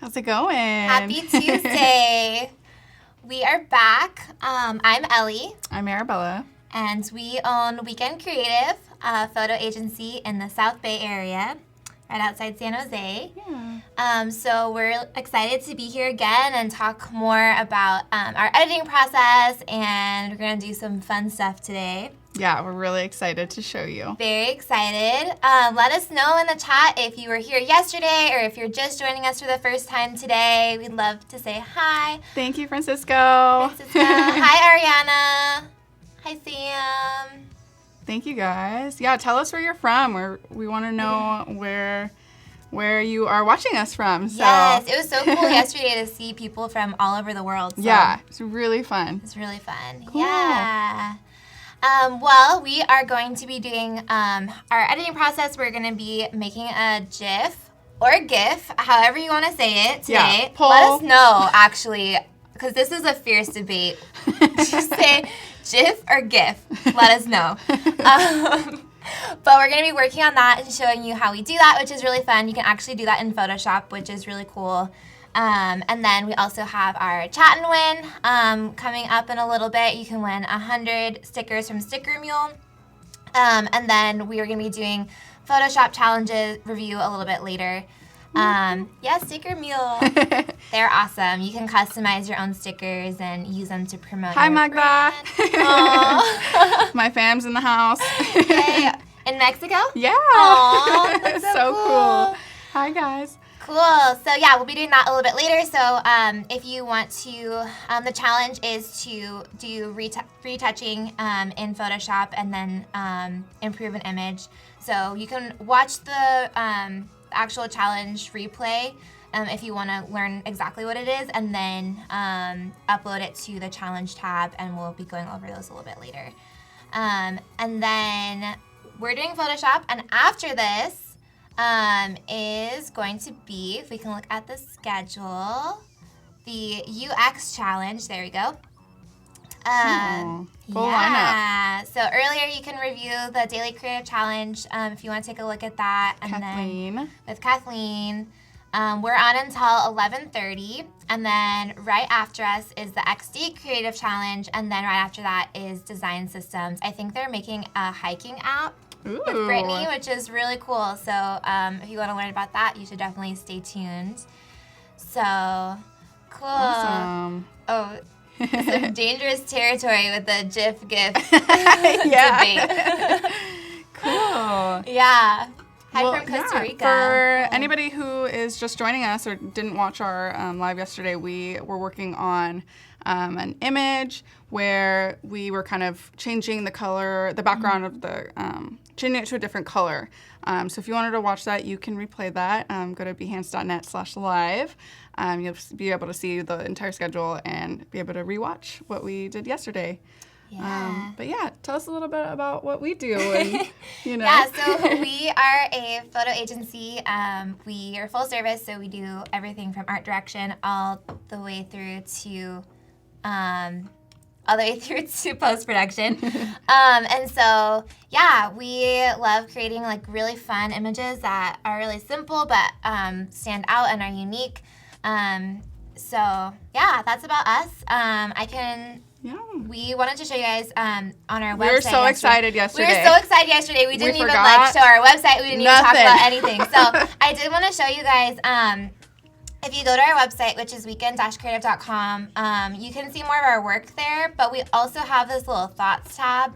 How's it going? Happy Tuesday. We are back. I'm Elle. I'm Arabela. And we own Weekend Creative, a photo agency in the South Bay area, right outside San Jose. Yeah. So we're excited to be here again and talk more about our editing process, and we're going to do some fun stuff today. Yeah, we're really excited to show you. Very excited. Let us know in the chat if you were here yesterday or if you're just joining us for the first time today. We'd love to say hi. Thank you, Francisco. Hi, Ariana. Hi, Sam. Thank you, guys. Yeah, tell us where you're from. We want to know where you are watching us from. So. Yes, it was so cool yesterday to see people from all over the world. So yeah, it's really fun. It's really fun. Cool. Yeah. Well, we are going to be doing our editing process. We're going to be making a GIF or a GIF, however you want to say it today. Yeah, let us know, actually, because this is a fierce debate. Just say GIF or GIF. Let us know. But we're going to be working on that and showing you how we do that, which is really fun. You can actually do that in Photoshop, which is really cool. And then we also have our chat and win coming up in a little bit. You can win 100 stickers from Sticker Mule. And then we are going to be doing Photoshop challenges review a little bit later. Yeah, Sticker Mule. They're awesome. You can customize your own stickers and use them to promote Hi, your Magda. brand. My fam's in the house. Yay. In Mexico? Yeah. Aww, that's so cool. Hi, guys. Cool. So yeah, we'll be doing that a little bit later. So if you want to, the challenge is to do retouching in Photoshop and then improve an image. So you can watch the actual challenge replay if you want to learn exactly what it is, and then upload it to the challenge tab, and we'll be going over those a little bit later. And then we're doing Photoshop, and after this, is going to be, if we can look at the schedule, the UX challenge. There we go. Full lineup. So earlier you can review the Daily Creative Challenge if you want to take a look at that. And Kathleen. then with Kathleen. We're on until 11:30, and then right after us is the XD Creative Challenge, and then right after that is Design Systems. I think they're making a hiking app. Ooh. With Brittany, which is really cool. So if you want to learn about that, you should definitely stay tuned. So, cool. Awesome. Oh, some dangerous territory with the GIF Yeah. debate. Cool. Yeah. Hi Well, from Costa Rica. For anybody who is just joining us or didn't watch our live yesterday, we were working on an image where we were kind of changing the color, the background of the, changing it to a different color. So if you wanted to watch that, you can replay that. Go to behance.net/live. You'll be able to see the entire schedule and be able to rewatch what we did yesterday. Yeah. But yeah, tell us a little bit about what we do. And, you know. Yeah, so we are a photo agency. We are full service, so we do everything from art direction all the way through to post-production. And so, yeah, we love creating like really fun images that are really simple but stand out and are unique. So, yeah, that's about us. Yeah. We wanted to show you guys on our website. We were so excited yesterday. We were so excited yesterday. We didn't even forgot show our website. We didn't even talk nothing. about anything. So I did want to show you guys. If you go to our website, which is weekend-creative.com, you can see more of our work there. But we also have this little thoughts tab.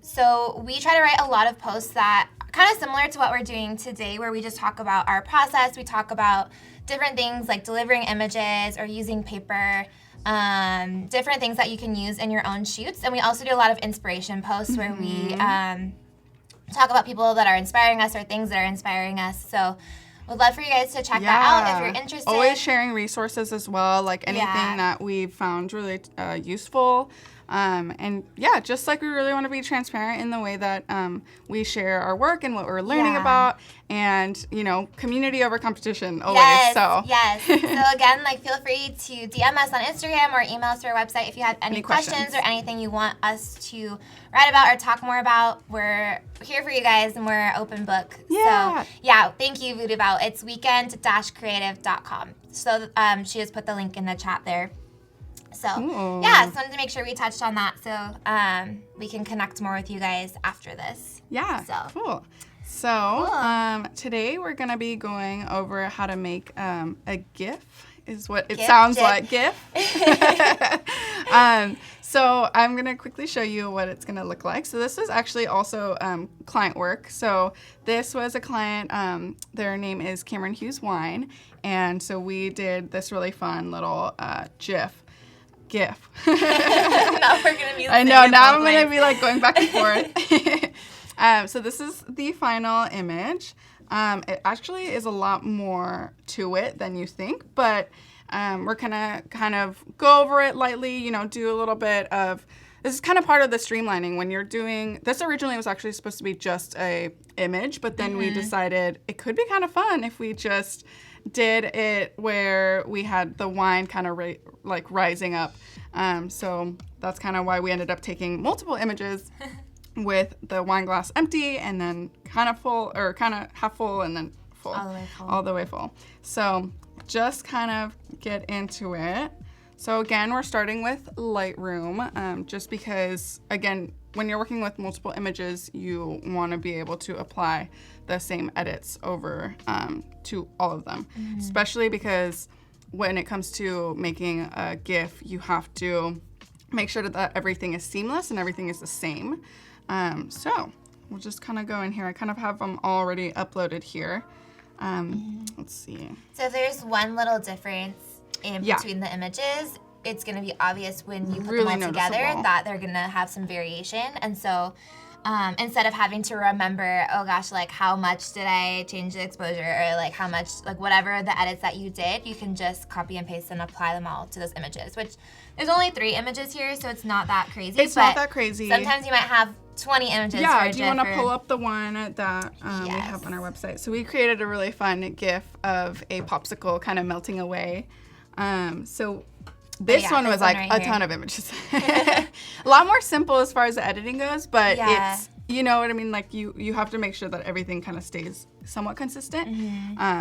So we try to write a lot of posts that kind of similar to what we're doing today, where we just talk about our process. We talk about different things like delivering images or using paper. Different things that you can use in your own shoots. And we also do a lot of inspiration posts where we talk about people that are inspiring us or things that are inspiring us. So we'd love for you guys to check that out if you're interested. Always sharing resources as well, like anything that we've found really useful. And yeah, just like we really want to be transparent in the way that we share our work and what we're learning about, and community over competition always. Yes. So again, like feel free to DM us on Instagram or email us to our website if you have any questions or anything you want us to write about or talk more about. We're here for you guys and we're open book. Yeah. So yeah, thank you, Voodoo Belle. It's weekend-creative.com. So she has put the link in the chat there. So yeah, just wanted to make sure we touched on that so we can connect more with you guys after this. Yeah, cool. So today we're going to be going over how to make a GIF, is what it sounds like, GIF. So I'm going to quickly show you what it's going to look like. So this is actually also client work. So this was a client, their name is Cameron Hughes Wine, and so we did this really fun little GIF. Now we're gonna be. I know. Now I'm gonna be like going back and forth. So this is the final image. It actually is a lot more to it than you think, but we're gonna kind of go over it lightly. Do a little bit of. This is kind of part of the streamlining when you're doing. This originally was actually supposed to be just a image, but then we decided it could be kind of fun if we just did it where we had the wine kind of rising up. So that's kind of why we ended up taking multiple images with the wine glass empty and then kind of full, or kind of half full and then full. All the way full. So just kind of get into it. So again, we're starting with Lightroom, just because, again, when you're working with multiple images, you want to be able to apply the same edits over to all of them, especially because when it comes to making a GIF, you have to make sure that everything is seamless and everything is the same. So we'll just kind of go in here. I kind of have them already uploaded here. Let's see. So there's one little difference in between the images. It's going to be obvious when you put them all together that they're going to have some variation. And so instead of having to remember, oh gosh, like how much did I change the exposure, or like how much, like whatever the edits that you did, you can just copy and paste and apply them all to those images, which there's only 3 images here, so it's not that crazy. It's not that crazy. Sometimes you might have 20 images. Yeah, do you want to pull up the one that we have on our website? So we created a really fun GIF of a popsicle kind of melting away. So this one was like a ton of images. A lot more simple as far as the editing goes, but it's, you know what I mean? Like you have to make sure that everything kind of stays somewhat consistent,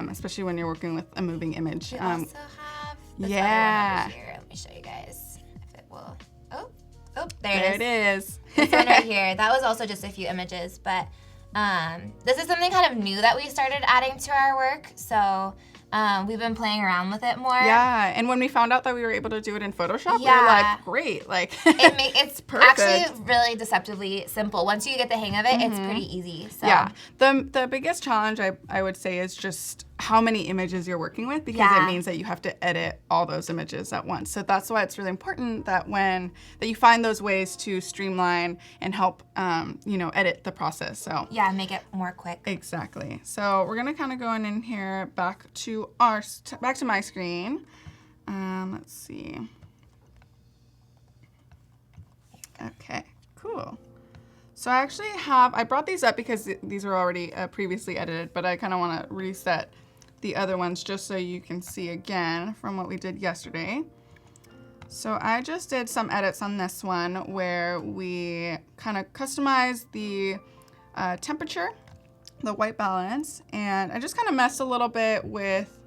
especially when you're working with a moving image. We also have this other one over here. Let me show you guys if it will. Oh, there it is. This one right here. That was also just a few images, but this is something kind of new that we started adding to our work. So we've been playing around with it more. Yeah, and when we found out that we were able to do it in Photoshop, we were like, great. Like, it's actually really deceptively simple. Once you get the hang of it, it's pretty easy. So. Yeah, the biggest challenge I would say is just how many images you're working with, because it means that you have to edit all those images at once. So that's why it's really important that that you find those ways to streamline and help edit the process. So yeah, make it more quick. Exactly. So we're gonna kind of go in here back to my screen. Let's see. Okay, cool. So I brought these up because these were already previously edited, but I kind of want to reset the other ones just so you can see again from what we did yesterday. So I just did some edits on this one where we kind of customized the temperature, the white balance, and I just kind of messed a little bit with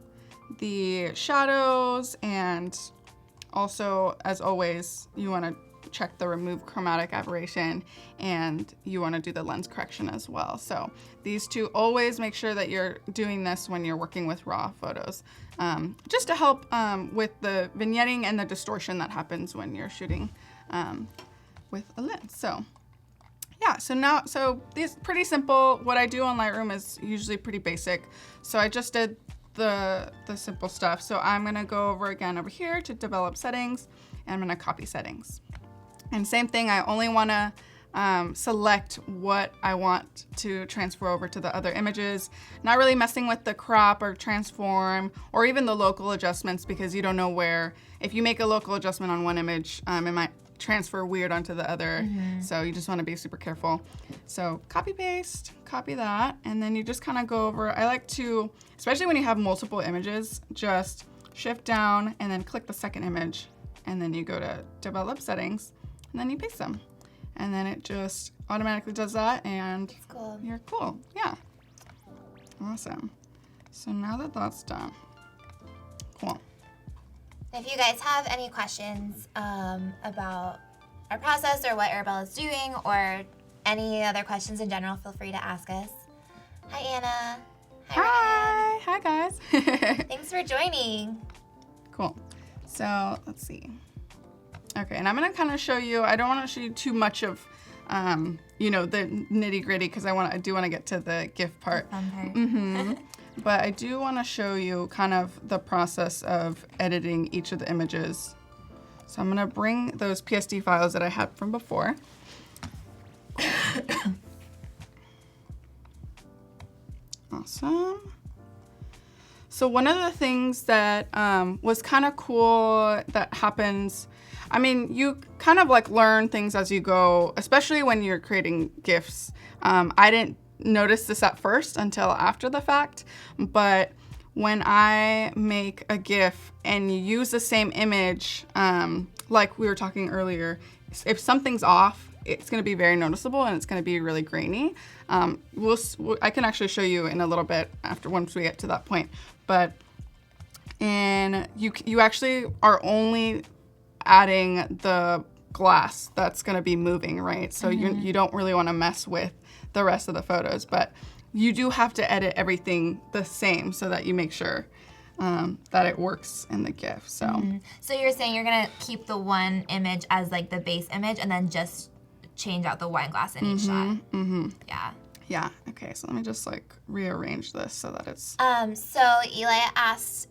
the shadows, and also, as always, you want to check the remove chromatic aberration, and you want to do the lens correction as well. So these two, always make sure that you're doing this when you're working with raw photos, just to help with the vignetting and the distortion that happens when you're shooting with a lens. So yeah, so these pretty simple. What I do on Lightroom is usually pretty basic. So I just did the simple stuff. So I'm gonna go over here to develop settings, and I'm gonna copy settings. And same thing, I only want to select what I want to transfer over to the other images. Not really messing with the crop or transform or even the local adjustments, because you don't know where, if you make a local adjustment on one image, it might transfer weird onto the other. So you just want to be super careful. So copy paste, copy that, and then you just kind of go over. I like to, especially when you have multiple images, just shift down and then click the second image, and then you go to develop settings, and then you paste them. And then it just automatically does that, and cool. You're cool. Yeah. Awesome. So now that that's done, cool. If you guys have any questions about our process or what Arabela is doing, or any other questions in general, feel free to ask us. Hi, Anna. Hi. Hi, guys. Thanks for joining. Cool. So let's see. Okay, and I'm gonna kind of show you. I don't want to show you too much of, you know, the nitty gritty because I do want to get to the GIF part. The fun part. But I do want to show you kind of the process of editing each of the images. So I'm gonna bring those PSD files that I had from before. Awesome. So one of the things that was kind of cool that happens, I mean, you kind of like learn things as you go, especially when you're creating GIFs. I didn't notice this at first until after the fact, but when I make a GIF and you use the same image, like we were talking earlier, if something's off, it's going to be very noticeable and it's going to be really grainy. I can actually show you in a little bit once we get to that point. But you actually are only adding the glass that's going to be moving, right? So you don't really want to mess with the rest of the photos, but you do have to edit everything the same so that you make sure that it works in the GIF. So So you're saying you're gonna keep the one image as like the base image and then just change out the wine glass in each shot. Yeah. Yeah. Okay. So let me just like rearrange this so that it's. So Eli asked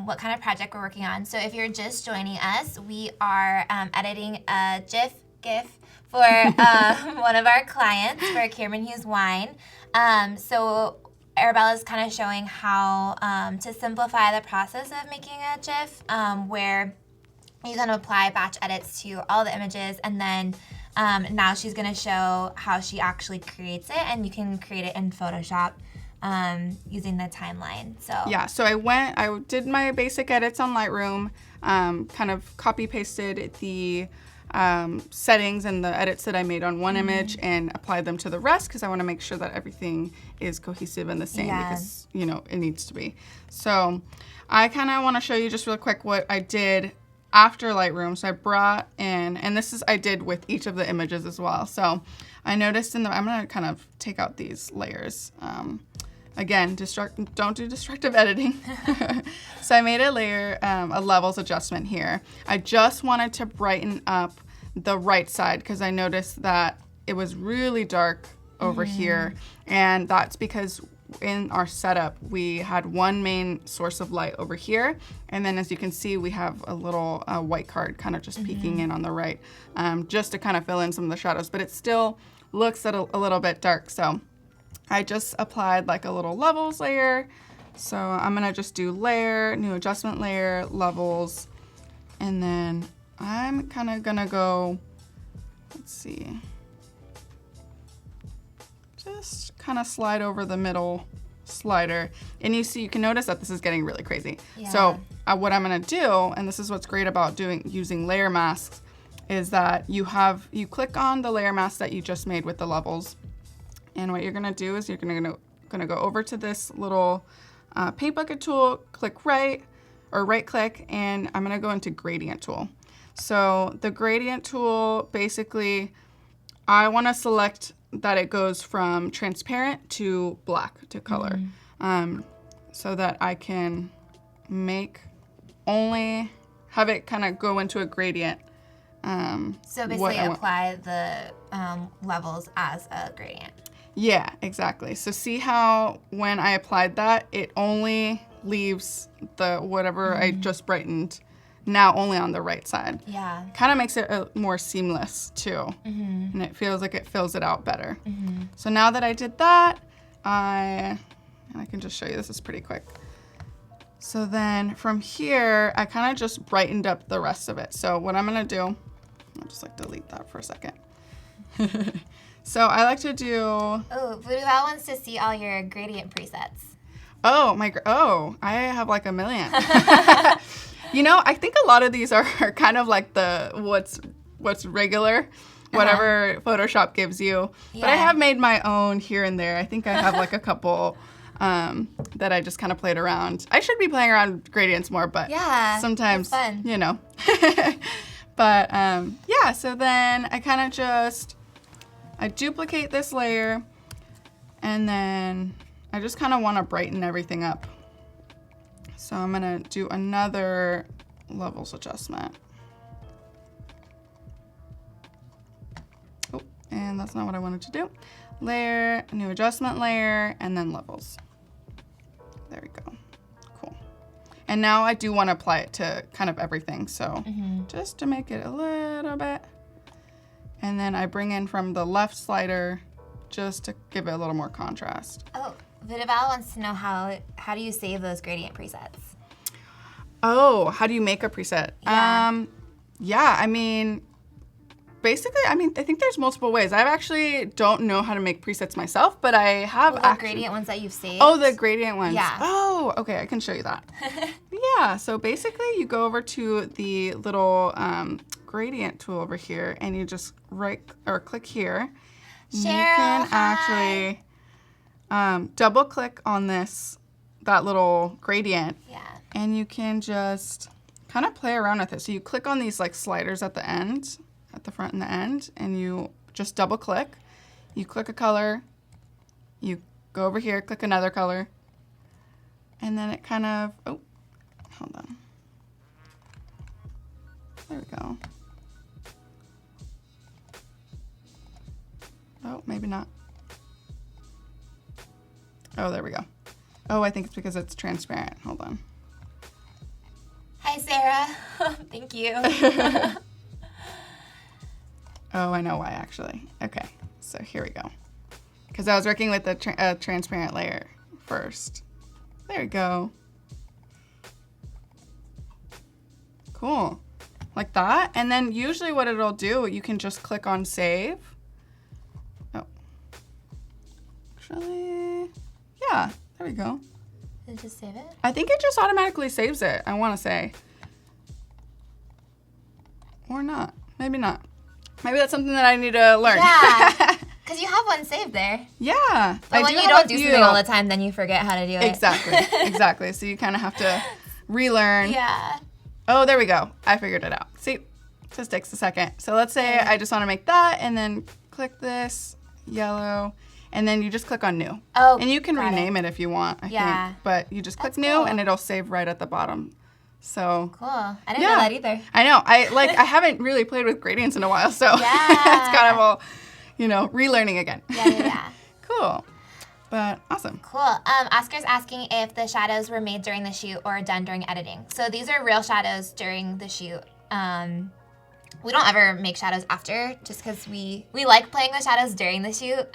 what kind of project we're working on. So if you're just joining us, we are editing a GIF for one of our clients for Cameron Hughes Wine. So Arabela is kind of showing how to simplify the process of making a GIF, where you can apply batch edits to all the images, and then now she's going to show how she actually creates it, and you can create it in Photoshop using the timeline. So Yeah, so I did my basic edits on Lightroom, kind of copy pasted the settings and the edits that I made on one image and applied them to the rest because I want to make sure that everything is cohesive and the same because, you know, it needs to be. So I kind of want to show you just real quick what I did after Lightroom. So I brought in, and I did with each of the images as well. So I noticed I'm going to kind of take out these layers. Again, don't do destructive editing. So I made a layer, a levels adjustment here. I just wanted to brighten up the right side because I noticed that it was really dark over here. And that's because in our setup, we had one main source of light over here. And then as you can see, we have a little white card kind of just peeking in on the right, just to kind of fill in some of the shadows. But it still looks a little bit dark. So I just applied like a little levels layer. So I'm gonna just do layer, new adjustment layer, levels, and then I'm kind of gonna go, let's see, just kind of slide over the middle slider. And you can notice that this is getting really crazy. Yeah. So what I'm gonna do, and this is what's great about using layer masks, is that you click on the layer mask that you just made with the levels. And what you're gonna do is you're gonna go over to this little paint bucket tool, right click, and I'm gonna go into gradient tool. So the gradient tool, basically, I wanna select that it goes from transparent to black to color, so that I can have it kind of go into a gradient. So basically apply the levels as a gradient. Yeah, exactly. So see how when I applied that, it only leaves the whatever I just brightened now only on the right side. Yeah. Kind of makes it more seamless too. And it feels like it fills it out better. So now that I did that, I can just show you, this is pretty quick. So then from here, I kind of just brightened up the rest of it. So what I'm gonna do, I'll just like delete that for a second. So I like to do. Oh, Voodoo Val wants to see all your gradient presets. Oh, I have like a million. You know, I think a lot of these are kind of like the what's regular, whatever Photoshop gives you. Yeah. But I have made my own here and there. I think I have like a couple that I just kind of played around. I should be playing around with gradients more, but sometimes, you know. But yeah, so then I kind of I duplicate this layer, and then I just kind of want to brighten everything up. So I'm gonna do another levels adjustment. Oh, and that's not what I wanted to do. Layer, new adjustment layer, and then levels. There we go. Cool. And now I do want to apply it to kind of everything. So just to make it a little bit. And then I bring in from the left slider just to give it a little more contrast. Oh, Vidaval wants to know how do you save those gradient presets? Oh, how do you make a preset? Yeah, I mean, basically, I think there's multiple ways. I actually don't know how to make presets myself, but I have the gradient ones that you've saved? Oh, the gradient ones. Yeah. Oh, okay, I can show you that. Yeah, so basically you go over to the little gradient tool over here, and you just click here. Cheryl, you can actually double click on that little gradient. Yeah. And you can just kind of play around with it. So you click on these like sliders at the end, at the front and the end, and you just double click. You click a color, you go over here, click another color, and then it kind of, oh, hold on. There we go. Oh, maybe not. Oh, there we go. Oh, I think it's because it's transparent. Hold on. Hi, Sarah. Thank you. Oh, I know why, actually. Okay, so here we go. Because I was working with the transparent layer first. There we go. Cool. Like that. And then usually what it'll do, you can just click on save. Oh. Actually, yeah, there we go. Did it just save it? I think it just automatically saves it, I want to say. Or not. Maybe not. Maybe that's something that I need to learn. Yeah. Because you have one saved there. Yeah. But when you don't do something all the time, then you forget how to do it. Exactly. Exactly. So you kind of have to relearn. Yeah. Oh, there we go. I figured it out. See, just takes a second. So let's say I just want to make that, and then click this yellow, and then you just click on new. Oh, and you can rename it if you want, I think. But you just click new, and it'll save right at the bottom. So cool. I didn't know that either. I know. I haven't really played with gradients in a while, so it's kind of all, relearning again. Yeah. Cool. But awesome. Cool. Oscar's asking if the shadows were made during the shoot or done during editing. So these are real shadows during the shoot. We don't ever make shadows after, just because we like playing with shadows during the shoot.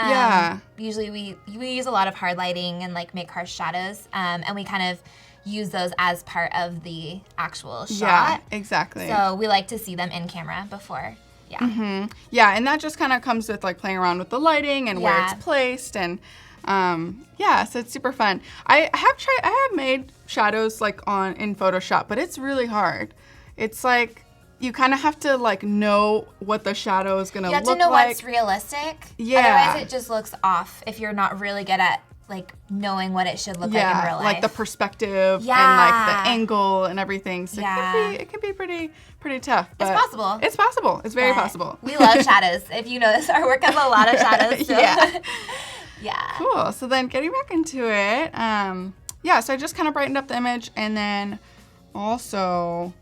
Usually we use a lot of hard lighting and like make harsh shadows, and we kind of use those as part of the actual shot. Yeah, exactly. So we like to see them in camera before. Yeah. Mm-hmm. Yeah, and that just kind of comes with like playing around with the lighting and where it's placed, and so it's super fun. I have made shadows like in Photoshop, but it's really hard. It's like you kind of have to like know what the shadow is gonna look like. You have to know what's realistic. Yeah. Otherwise, it just looks off if you're not really good at like knowing what it should look like in real life. Like the perspective and like the angle and everything. So it can be pretty tough. But it's possible. It's possible. It's very possible. We love shadows. If you notice, our work has a lot of shadows. So. Yeah. Cool. So then getting back into it, so I just kind of brightened up the image, and then also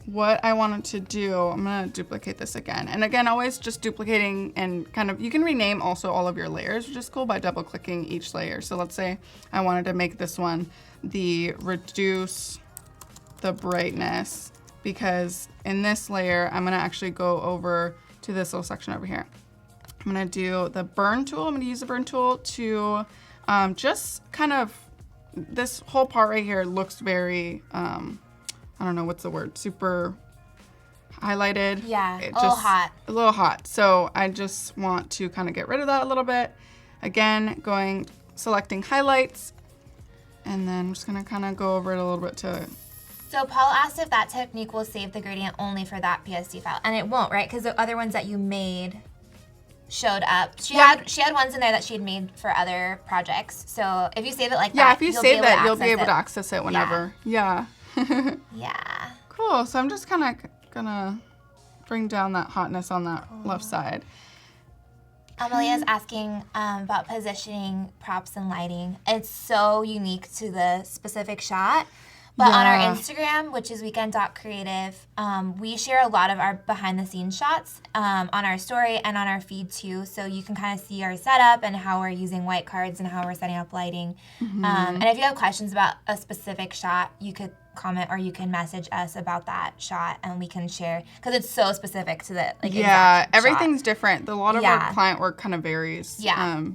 what I wanted to do, I'm going to duplicate this again. And again, always just duplicating, and kind of, you can rename also all of your layers, which is cool, by double clicking each layer. So let's say I wanted to make this one the reduce the brightness, because in this layer, I'm going to actually go over to this little section over here. I'm going to do the burn tool. I'm going to use the burn tool to just kind of, this whole part right here looks very, I don't know what's the word, super, highlighted. Yeah, a little hot. A little hot. So I just want to kind of get rid of that a little bit. Again, selecting highlights, and then I'm just gonna kind of go over it a little bit to. So Paul asked if that technique will save the gradient only for that PSD file, and it won't, right? Because the other ones that you made showed up. She had ones in there that she had made for other projects. So if you save it like that, if you save that, you'll be able to access it whenever. Yeah. Yeah. Cool. So I'm just kind of gonna bring down that hotness on that left side. Amelia's asking about positioning, props, and lighting. It's so unique to the specific shot. But on our Instagram, which is weekend.creative, we share a lot of our behind-the-scenes shots on our story and on our feed, too. So you can kind of see our setup and how we're using white cards and how we're setting up lighting. And if you have questions about a specific shot, you could comment or you can message us about that shot and we can share, because it's so specific to the exact everything's shot. Different. A lot of our client work kind of varies.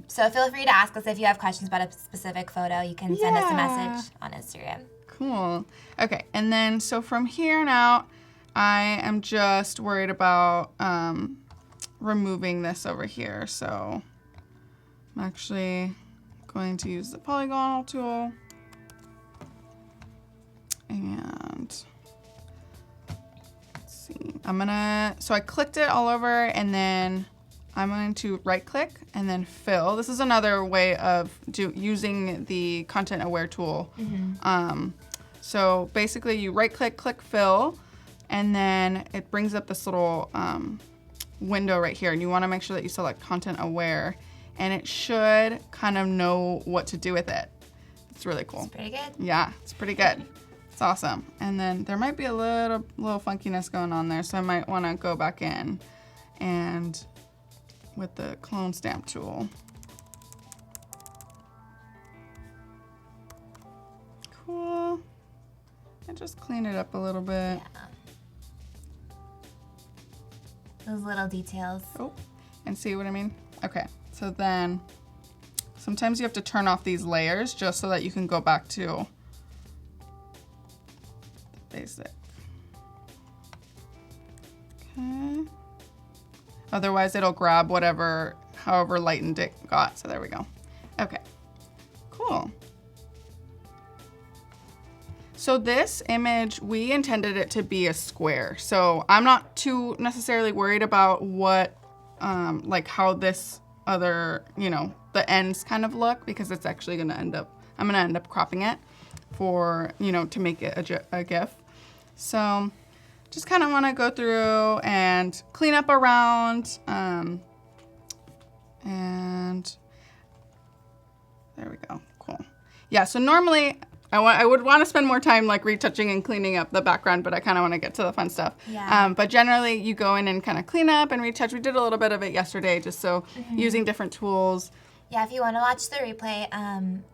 So feel free to ask us if you have questions about a specific photo. You can send us a message on Instagram. Cool. Okay, and then so from here on out, I am just worried about removing this over here. So I'm actually going to use the polygonal tool. And let's see, so I clicked it all over, and then I'm going to right click and then fill. This is another way of using the content aware tool. So basically you right click, click fill, and then it brings up this little window right here, and you want to make sure that you select content aware, and it should kind of know what to do with it. It's really cool. It's pretty good. Yeah, it's pretty good. It's awesome. And then there might be a little funkiness going on there, so I might want to go back in and with the clone stamp tool. Cool. And just clean it up a little bit. Yeah. Those little details. Oh, and see what I mean? Okay, so then sometimes you have to turn off these layers just so that you can go back to basic. Okay. Otherwise, it'll grab however lightened it got. So there we go. Okay. Cool. So this image, we intended it to be a square. So I'm not too necessarily worried about what, like how this other, the ends kind of look, because it's actually going to I'm going to end up cropping it for, to make it a GIF. So just kind of want to go through and clean up around, and there we go. Cool. Yeah, so normally I would want to spend more time like retouching and cleaning up the background, but I kind of want to get to the fun stuff. Yeah. But generally you go in and kind of clean up and retouch. We did a little bit of it yesterday, just so using different tools. Yeah, if you want to watch the replay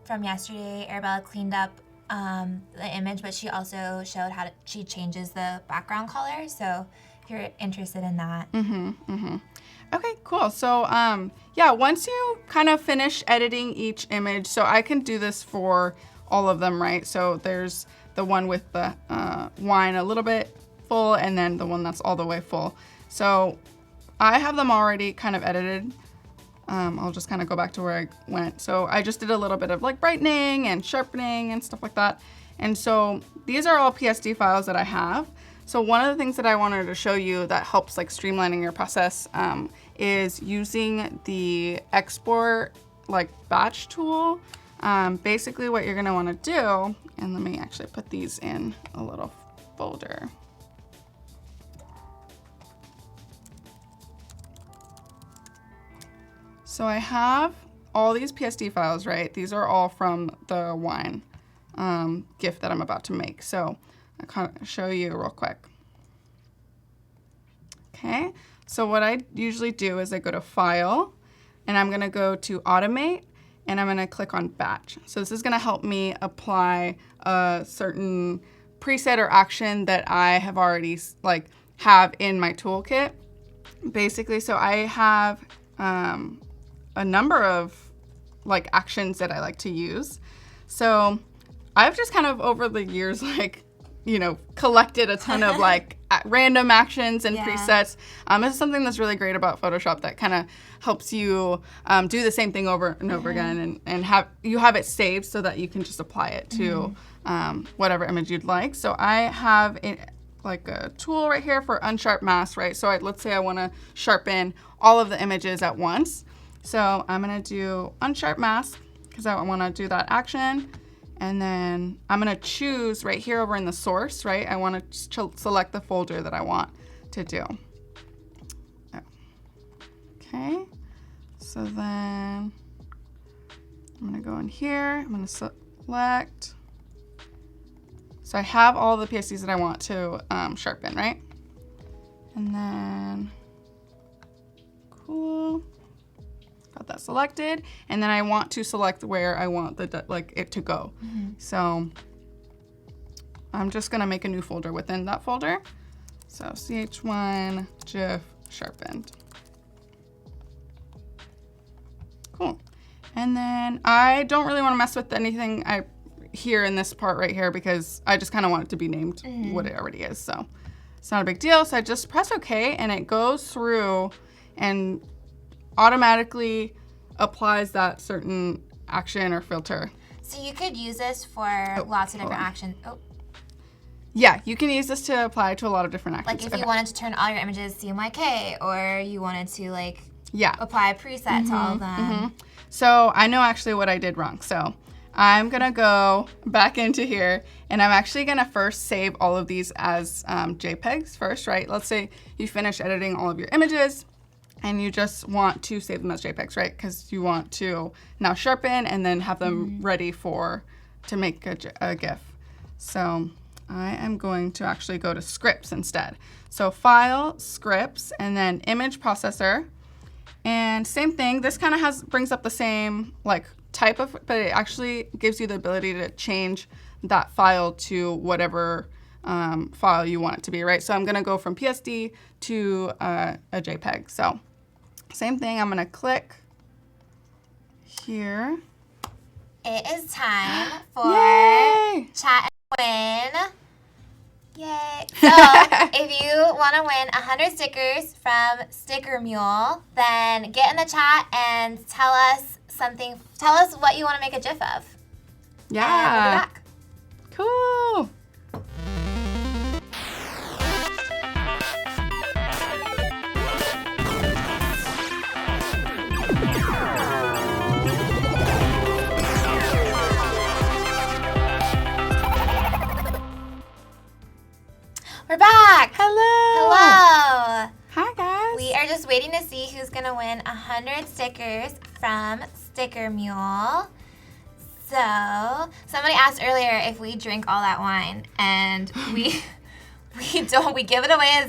from yesterday, Arabela cleaned up the image, but she also showed how she changes the background color. So if you're interested in that. Okay, cool. So yeah, once you kind of finish editing each image, so I can do this for all of them, right? So there's the one with the wine a little bit full, and then the one that's all the way full. So I have them already kind of edited. I'll just kind of go back to where I went. So I just did a little bit of like brightening and sharpening and stuff like that. And so these are all PSD files that I have. So one of the things that I wanted to show you that helps like streamlining your process is using the export like batch tool. Basically what you're gonna wanna do, and let me actually put these in a little folder. So I have all these PSD files, right? These are all from the wine gift that I'm about to make. So I'll kind of show you real quick. Okay, so what I usually do is I go to File, and I'm gonna go to Automate, and I'm gonna click on Batch. So this is gonna help me apply a certain preset or action that I have already have in my toolkit. Basically, so I have a number of like actions that I like to use. So I've just kind of over the years collected a ton of like random actions and Yeah. presets. This is something that's really great about Photoshop that kind of helps you do the same thing over and over again, and have it saved so that you can just apply it to whatever image you'd like. So I have like a tool right here for unsharp mask, right? So let's say I want to sharpen all of the images at once. So I'm going to do unsharp mask because I want to do that action. And then I'm going to choose right here over in the source, right? I want to select the folder that I want to do. Okay. So then I'm going to go in here. I'm going to select. So I have all the PSCs that I want to sharpen, right? And then, cool. Got that selected. And then I want to select where I want it to go. So I'm just gonna make a new folder within that folder. So CH1 GIF sharpened. Cool. And then I don't really want to mess with anything here in this part right here because I just kind of want it to be named what it already is. So it's not a big deal. So I just press OK and it goes through and automatically applies that certain action or filter. So you could use this for lots of different actions. Oh. Yeah, you can use this to apply to a lot of different actions. Like if you wanted to turn all your images CMYK, or you wanted to apply a preset to all of them. So I know actually what I did wrong. So I'm gonna go back into here and I'm actually gonna first save all of these as JPEGs first, right? Let's say you finish editing all of your images and you just want to save them as JPEGs, right? Because you want to now sharpen and then have them ready to make a GIF. So I am going to actually go to scripts instead. So File, Scripts, and then Image Processor. And same thing, this kind of brings up the same type of, but it actually gives you the ability to change that file to whatever file you want it to be, right? So I'm gonna go from PSD to a JPEG. So same thing, I'm gonna click here. It is time for Yay! Chat and Win. Yay! So if you want to win 100 stickers from Sticker Mule, then get in the chat and tell us something. Tell us what you want to make a GIF of. Yeah. And we'll be back. Cool. We're back. Hello. Hello. Hi, guys. We are just waiting to see who's going to win 100 stickers from Sticker Mule. So, somebody asked earlier if we drink all that wine, and we don't. We give it away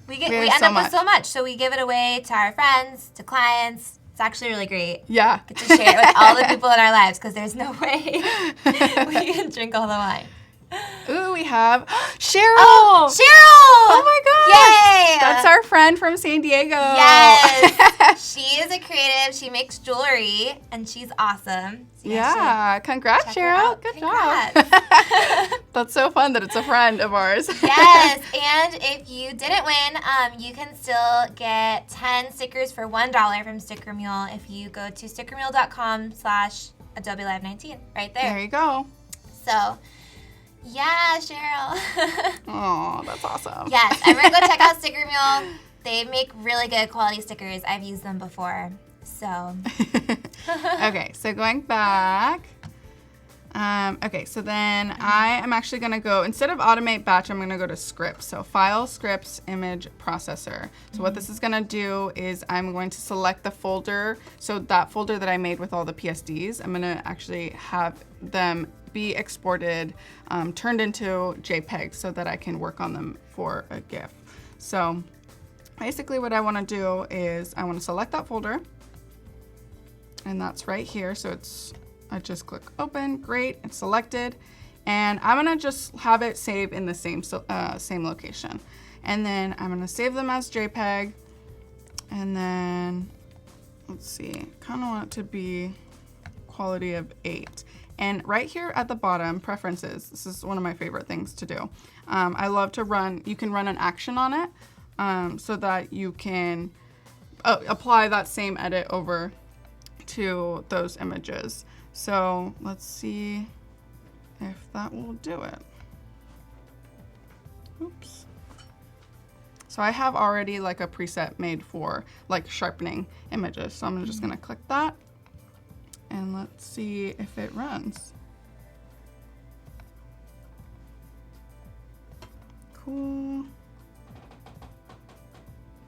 we end up with so much. So we give it away to our friends, to clients. It's actually really great. Yeah. Get to share it with all the people in our lives because there's no way we can drink all the wine. Ooh, we have Cheryl. Oh, Cheryl! Oh my gosh. Yay! That's our friend from San Diego. Yes. She is a creative. She makes jewelry, and she's awesome. So yeah. Congrats, check her Cheryl. out. Good Congrats. job. That's so fun that it's a friend of ours. Yes, and if you didn't win, you can still get 10 stickers for $1 from Sticker Mule if you go to stickermule.com/Adobe Live 19 right there. There you go. So, yeah, Cheryl. Oh, that's awesome. Yes, everyone go check out Sticker Mule. They make really good quality stickers. I've used them before, so. Okay, so going back. Okay, so then I am actually going to go, instead of automate batch, I'm going to go to scripts. So File, Scripts, Image Processor. So what this is going to do is I'm going to select the folder. So that folder that I made with all the PSDs, I'm going to actually have them be exported, turned into JPEG so that I can work on them for a GIF. So basically what I want to do is I want to select that folder, and that's right here. So I just click open, great, it's selected, and I'm gonna just have it save in the same location. And then I'm gonna save them as JPEG, and then let's see, kind of want it to be quality of 8. And right here at the bottom, preferences, this is one of my favorite things to do. I love to you can run an action on it so that you can apply that same edit over to those images. So let's see if that will do it. Oops. So I have already like a preset made for like sharpening images. So I'm just gonna click that and let's see if it runs. Cool.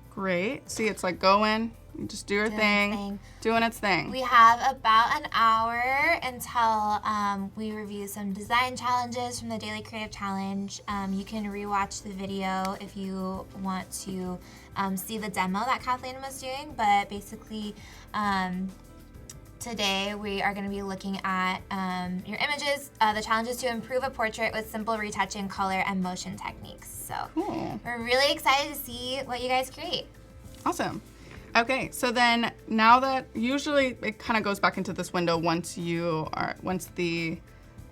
Great. See, it's like going, you just do your thing, doing its thing. We have about an hour until we review some design challenges from the Daily Creative Challenge. You can rewatch the video if you want to see the demo that Kathleen was doing, but basically today we are going to be looking at your images, the challenges to improve a portrait with simple retouching, color, and motion techniques. So Cool. We're really excited to see what you guys create. Awesome. Okay, so then now that usually it kind of goes back into this window once the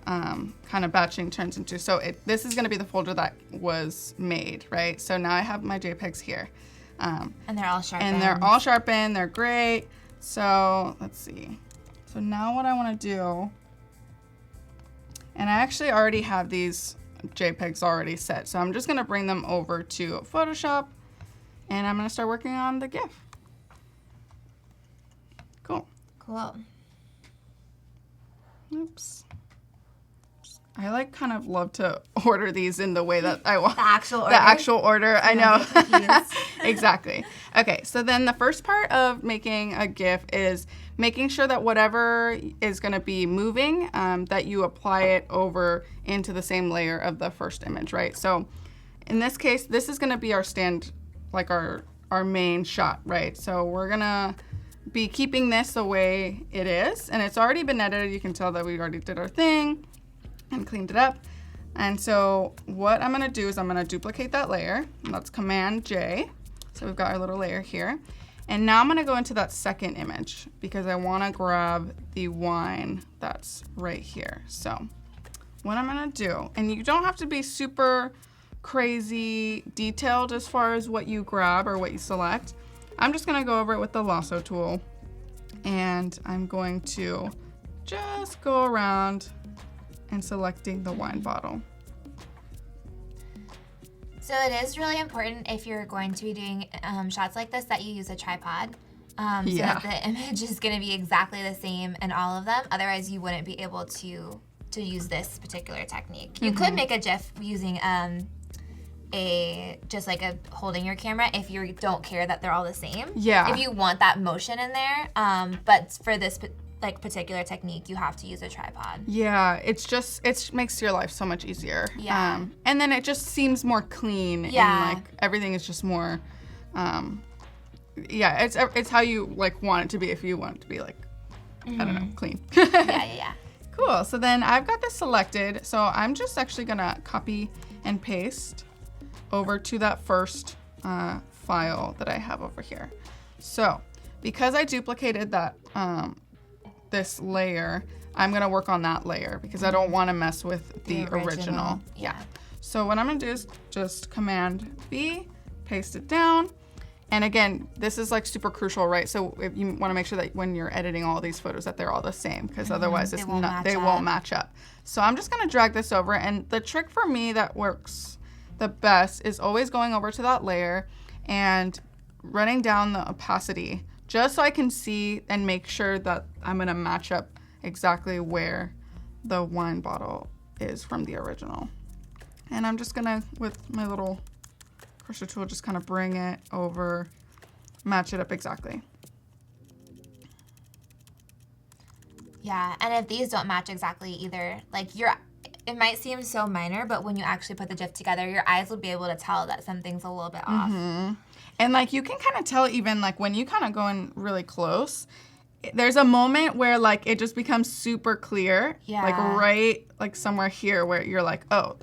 kind of batching turns into, so this is going to be the folder that was made, right? So now I have my JPEGs here. And they're all sharpened. And they're all sharpened, they're great. So let's see. So now what I want to do, and I actually already have these JPEGs already set, so I'm just going to bring them over to Photoshop and I'm going to start working on the GIF. Cool. Cool. Oops. I like kind of love to order these in the way that I want. The actual order? The actual order, I know. Don't get confused. Exactly. Okay, so then the first part of making a GIF is making sure that whatever is going to be moving, that you apply it over into the same layer of the first image, right? So in this case, this is going to be our like our main shot, right? So we're going to be keeping this the way it is, and it's already been edited. You can tell that we already did our thing and cleaned it up. And so what I'm gonna do is I'm gonna duplicate that layer, and that's Command J. So we've got our little layer here. And now I'm gonna go into that second image because I wanna grab the wine that's right here. So what I'm gonna do, and you don't have to be super crazy detailed as far as what you grab or what you select. I'm just gonna go over it with the lasso tool, and I'm going to just go around and selecting the wine bottle. So it is really important if you're going to be doing shots like this that you use a tripod. So that the image is going to be exactly the same in all of them. Otherwise, you wouldn't be able to use this particular technique. You could make a GIF using just like a holding your camera if you don't care that they're all the same. Yeah. If you want that motion in there, but for this particular technique, you have to use a tripod. Yeah, it makes your life so much easier. Yeah. And then it just seems more clean. Yeah. And like everything is just more, yeah, it's how you like want it to be if you want it to be like, I don't know, clean. Yeah. Cool, so then I've got this selected. So I'm just actually gonna copy and paste over to that first file that I have over here. So because I duplicated that, this layer, I'm gonna work on that layer because I don't wanna mess with the original. Yeah. So what I'm gonna do is just Command B, paste it down. And again, this is like super crucial, right? So if you wanna make sure that when you're editing all these photos that they're all the same, because otherwise they won't match up. So I'm just gonna drag this over, and the trick for me that works the best is always going over to that layer and running down the opacity just so I can see and make sure that I'm gonna match up exactly where the wine bottle is from the original. And I'm just gonna, with my little cursor tool, just kind of bring it over, match it up exactly. Yeah, and if these don't match exactly either, like it might seem so minor, but when you actually put the GIF together, your eyes will be able to tell that something's a little bit off. And like you can kind of tell even like when you kind of go in really close, there's a moment where like it just becomes super clear. Yeah. Like right like somewhere here where you're like, oh,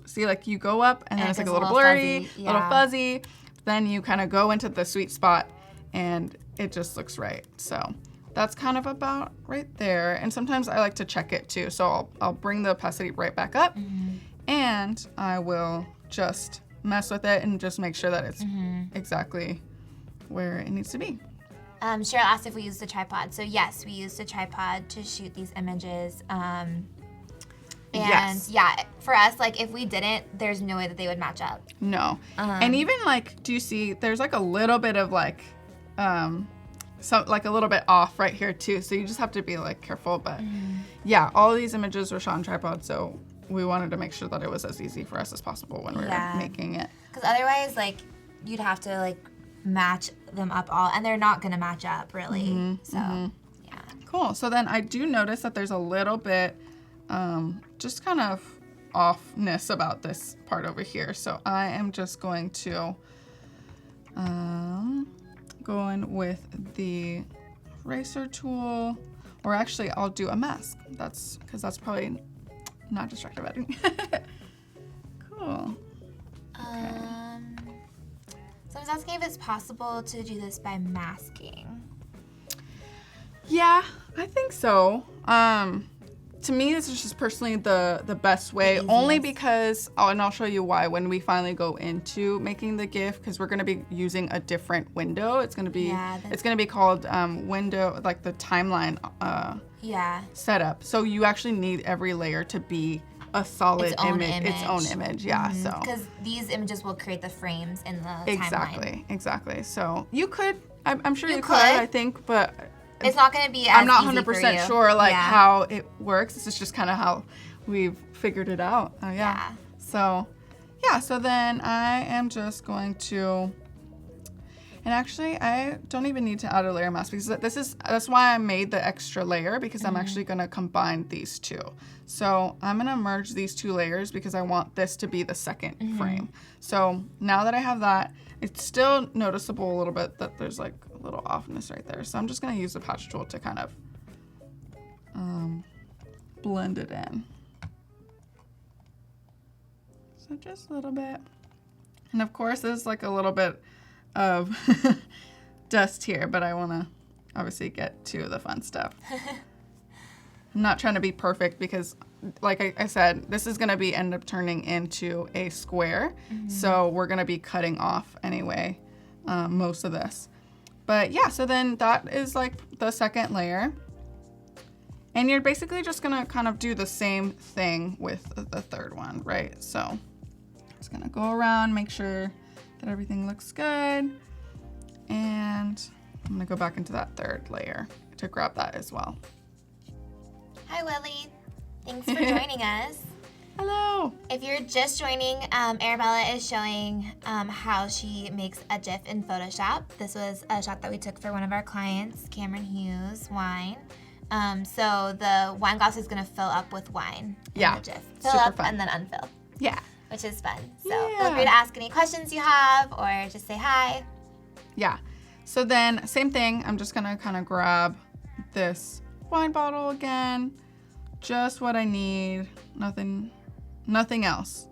see, like you go up and then it's like a little blurry, fuzzy. little fuzzy. Then you kind of go into the sweet spot and it just looks right. So that's kind of about right there. And sometimes I like to check it too. So I'll bring the opacity right back up, and I will just mess with it and just make sure that it's exactly where it needs to be. Cheryl asked if we used the tripod. So yes, we used a tripod to shoot these images. Yes. Yeah, for us, like if we didn't, there's no way that they would match up. No. And even like, do you see, there's like a little bit of like, like a little bit off right here too. So you just have to be like careful. But yeah, all of these images were shot on tripod. So we wanted to make sure that it was as easy for us as possible when we were making it. Because otherwise, like, you'd have to like match them up all, and they're not going to match up really. So, yeah. Cool. So then I do notice that there's a little bit just kind of offness about this part over here. So I am just going to go in with the eraser tool, or actually I'll do a mask. That's because that's probably not distractive editing. Cool. So I was asking if it's possible to do this by masking. Yeah, I think so. To me, this is just personally the best way, only because, and I'll show you why when we finally go into making the GIF, because we're going to be using a different window. It's going to be called window, like the timeline setup. So you actually need every layer to be a solid its own image. Yeah. So because these images will create the frames in the timeline. Exactly. So you could, I'm sure you could, I think, but it's not going to be as I'm not easy 100% sure how it works. This is just kind of how we've figured it out. So then I am just going to, and actually I don't even need to add a layer mask, because that's why I made the extra layer, because I'm actually going to combine these two. So I'm going to merge these two layers because I want this to be the second frame. So now that I have that, it's still noticeable a little bit that there's like a little offness right there. So I'm just going to use the patch tool to kind of blend it in. So just a little bit. And of course there's like a little bit of dust here, but I want to obviously get to the fun stuff. I'm not trying to be perfect because, like I said, this is going to end up turning into a square. So we're going to be cutting off anyway, most of this. But yeah, so then that is like the second layer. And you're basically just going to kind of do the same thing with the third one, right? So just going to go around, make sure that everything looks good. And I'm going to go back into that third layer to grab that as well. Hi, Willie. Thanks for joining us. Hello. If you're just joining, Arabela is showing how she makes a GIF in Photoshop. This was a shot that we took for one of our clients, Cameron Hughes wine. So the wine glass is going to fill up with wine in the GIF. Fill up fun. And then unfill. Yeah. Which is fun. So feel free to ask any questions you have or just say hi. Yeah. So then same thing. I'm just going to kind of grab this wine bottle again. Just what I need. Nothing else.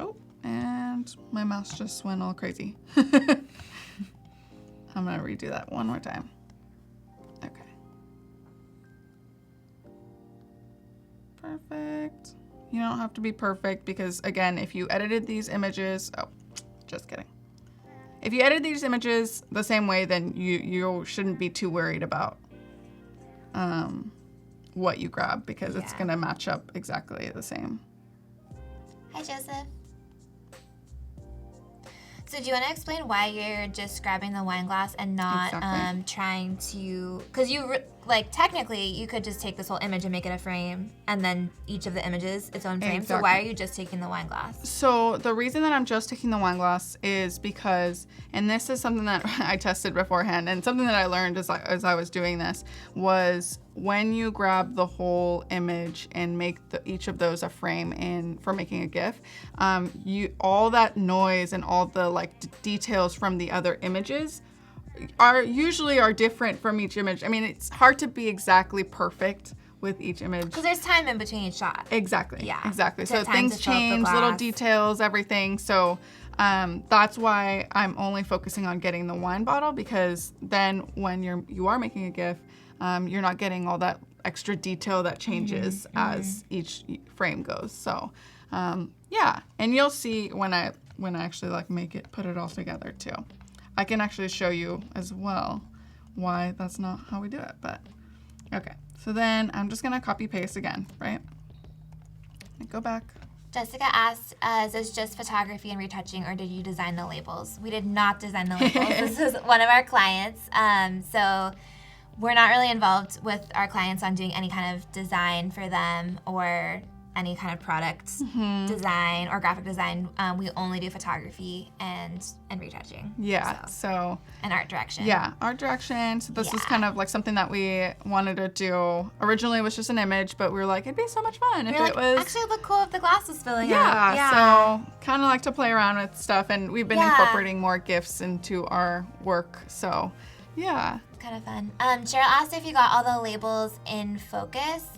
Oh, and my mouse just went all crazy. I'm going to redo that one more time. Okay. Perfect. You don't have to be perfect because, again, if you edited these images... Oh, just kidding. If you edit these images the same way, then you shouldn't be too worried about what you grab, because it's going to match up exactly the same. Hi, Joseph. So do you want to explain why you're just grabbing the wine glass and not trying to, because technically you could just take this whole image and make it a frame, and then each of the images its own frame. So why are you just taking the wine glass? So the reason that I'm just taking the wine glass is because, and this is something that I tested beforehand, and something that I learned as I was doing this, was when you grab the whole image and make each of those a frame for making a GIF, all that noise and all the details from the other images are different from each image. I mean, it's hard to be exactly perfect with each image. Because there's time in between each shot. Exactly. Yeah. Exactly. So things change, little details, everything. So That's why I'm only focusing on getting the wine bottle, because then when you are making a GIF, you're not getting all that extra detail that changes as each frame goes. So yeah, and you'll see when I actually like put it all together too. I can actually show you as well why that's not how we do it, but okay. So then I'm just gonna copy paste again, right? And go back. Jessica asked, is this just photography and retouching, or did you design the labels? We did not design the labels. This is one of our clients. So we're not really involved with our clients on doing any kind of design for them or any kind of product design or graphic design. We only do photography and retouching. Yeah, so and art direction. Yeah, art direction. So this was kind of like something that we wanted to do. Originally it was just an image, but we were like, it'd be so much fun if it was... Actually, it'd look cool if the glass was filling up. Yeah, so kind of like to play around with stuff, and we've been incorporating more GIFs into our work, so yeah. Kind of fun. Cheryl asked if you got all the labels in focus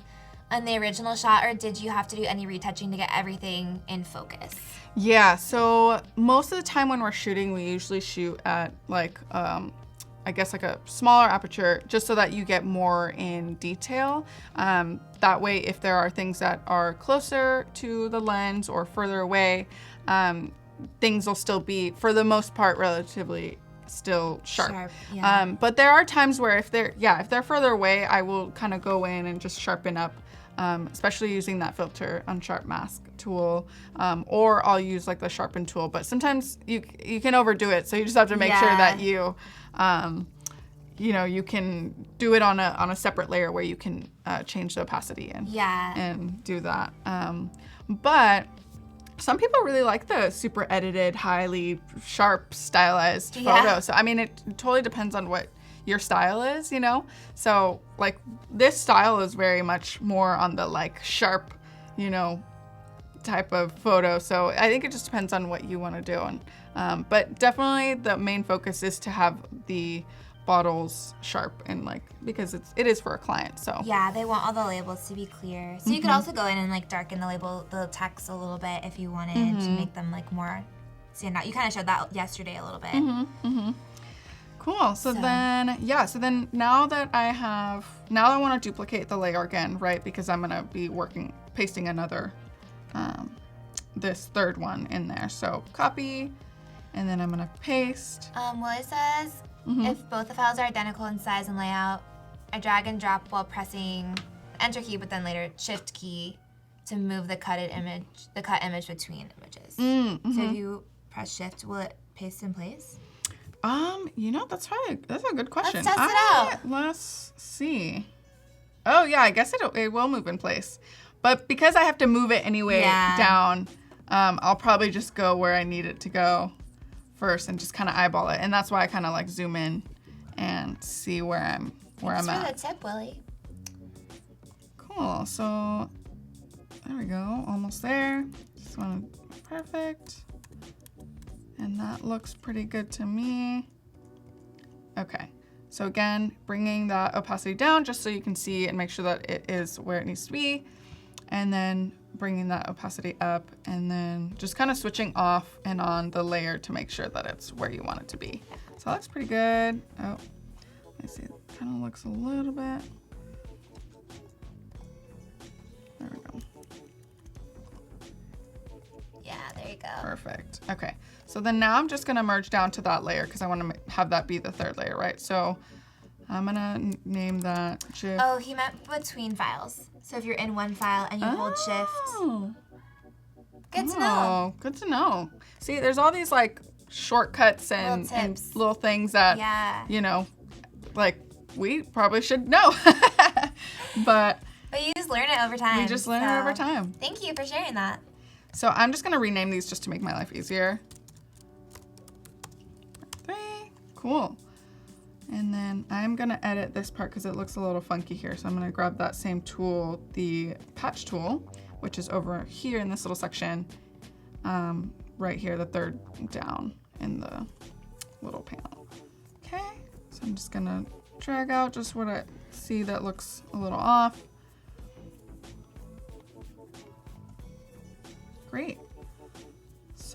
on the original shot, or did you have to do any retouching to get everything in focus? Yeah, so most of the time when we're shooting, we usually shoot at like, I guess like a smaller aperture, just so that you get more in detail. That way, if there are things that are closer to the lens or further away, things will still be, for the most part, relatively still sharp. Yeah. But there are times where if they're further away, I will kind of go in and just sharpen up, especially using that filter unsharp mask tool, or I'll use like the sharpen tool. But sometimes you can overdo it, so you just have to make sure that you can do it on a separate layer where you can change the opacity and do that. But some people really like the super edited, highly sharp, stylized photo. So I mean, it totally depends on what your style is, you know? So like this style is very much more on the like sharp, type of photo. So I think it just depends on what you want to do. And but definitely the main focus is to have the bottles sharp, and like, because it is for a client. So yeah, they want all the labels to be clear. So you could also go in and like darken the text a little bit if you wanted to make them like more stand out. You kind of showed that yesterday a little bit. Cool. So then now that I want to duplicate the layer again, right? Because I'm gonna be pasting another, this third one in there. So copy, and then I'm gonna paste. Willie says, if both the files are identical in size and layout, I drag and drop while pressing the Enter key, but then later Shift key to move the cut image between images. So if you press Shift, will it paste in place? That's a good question. Let's test it out. Let's see. Oh yeah, I guess it will move in place. But because I have to move it anyway down, I'll probably just go where I need it to go first and just kind of eyeball it. And that's why I kind of like zoom in and see where I'm at. Thanks for the tip, Willie. Cool. So there we go. Almost there. Just want to perfect. And that looks pretty good to me. Okay, so again, bringing that opacity down just so you can see and make sure that it is where it needs to be. And then bringing that opacity up, and then just kind of switching off and on the layer to make sure that it's where you want it to be. So that looks pretty good. Oh, let me see, it kind of looks a little bit. There we go. Yeah, there you go. Perfect. Okay. So then now I'm just going to merge down to that layer because I want to have that be the third layer, right? So I'm going to name that GIF. Oh, he meant between files. So if you're in one file and you hold Shift. Good to know. Good to know. See, there's all these like shortcuts and little things that, like we probably should know. But you just learn it over time. We just learn it over time. Thank you for sharing that. So I'm just going to rename these just to make my life easier. 3. Cool. And then I'm going to edit this part because it looks a little funky here. So I'm going to grab that same tool, the patch tool, which is over here in this little section, right here, the third down in the little panel. Okay. So I'm just going to drag out just what I see that looks a little off. Great.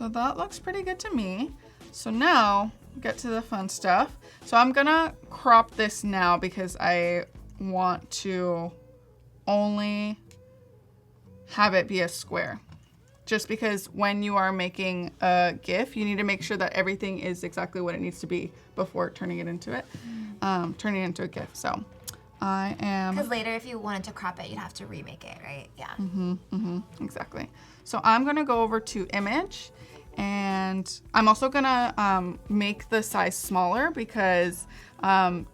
So that looks pretty good to me. So now get to the fun stuff. So I'm gonna crop this now because I want to only have it be a square. Just because when you are making a GIF, you need to make sure that everything is exactly what it needs to be before turning it into turning it into a GIF. So I am... Because later if you wanted to crop it, you'd have to remake it, right? Yeah. Exactly. So I'm gonna go over to image, and I'm also gonna make the size smaller because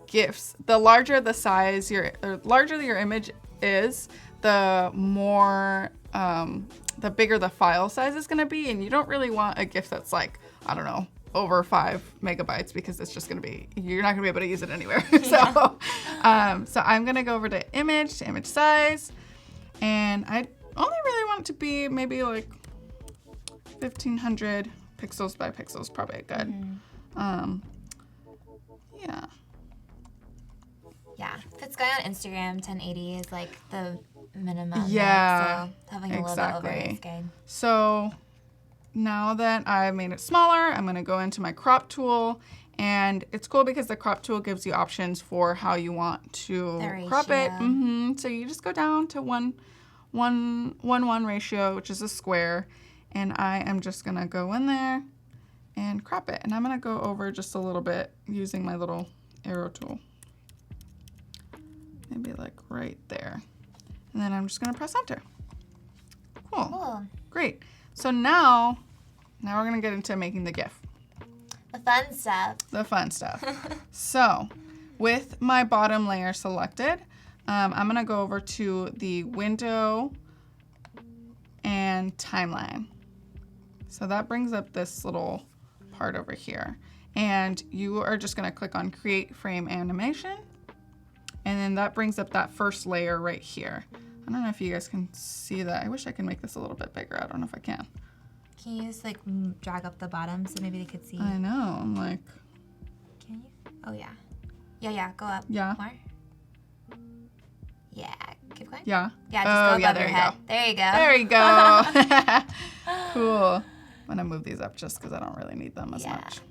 GIFs, the larger the size larger your image is, the more the bigger the file size is going to be, and you don't really want a GIF that's like, I don't know, over 5 megabytes because it's just going to be, you're not going to be able to use it anywhere. So I'm going to go over to image size, and I only really want it to be maybe like 1500 pixels by pixels, probably good. Yeah. Yeah, if it's going on Instagram, 1080 is like the minimum. Yeah, right? So having a little bit over is good. So now that I've made it smaller, I'm going to go into my crop tool, and it's cool because the crop tool gives you options for how you want to crop it. So you just go down to 1:1 ratio, which is a square, and I am just going to go in there and crop it. And I'm going to go over just a little bit using my little arrow tool. Maybe like right there. And then I'm just gonna press enter. Cool. Great. So now we're gonna get into making the GIF. The fun stuff. So with my bottom layer selected, I'm gonna go over to the window and timeline. So that brings up this little part over here. And you are just gonna click on create frame animation. And then that brings up that first layer right here. I don't know if you guys can see that. I wish I could make this a little bit bigger. I don't know if I can. Can you just like drag up the bottom so maybe they could see? I know. I'm like... Can you? Oh, yeah. Yeah. Go up. Yeah. More. Yeah. Keep going. Yeah. Yeah, just go above your head. There you go. There you go. Cool. I'm going to move these up just because I don't really need them as much.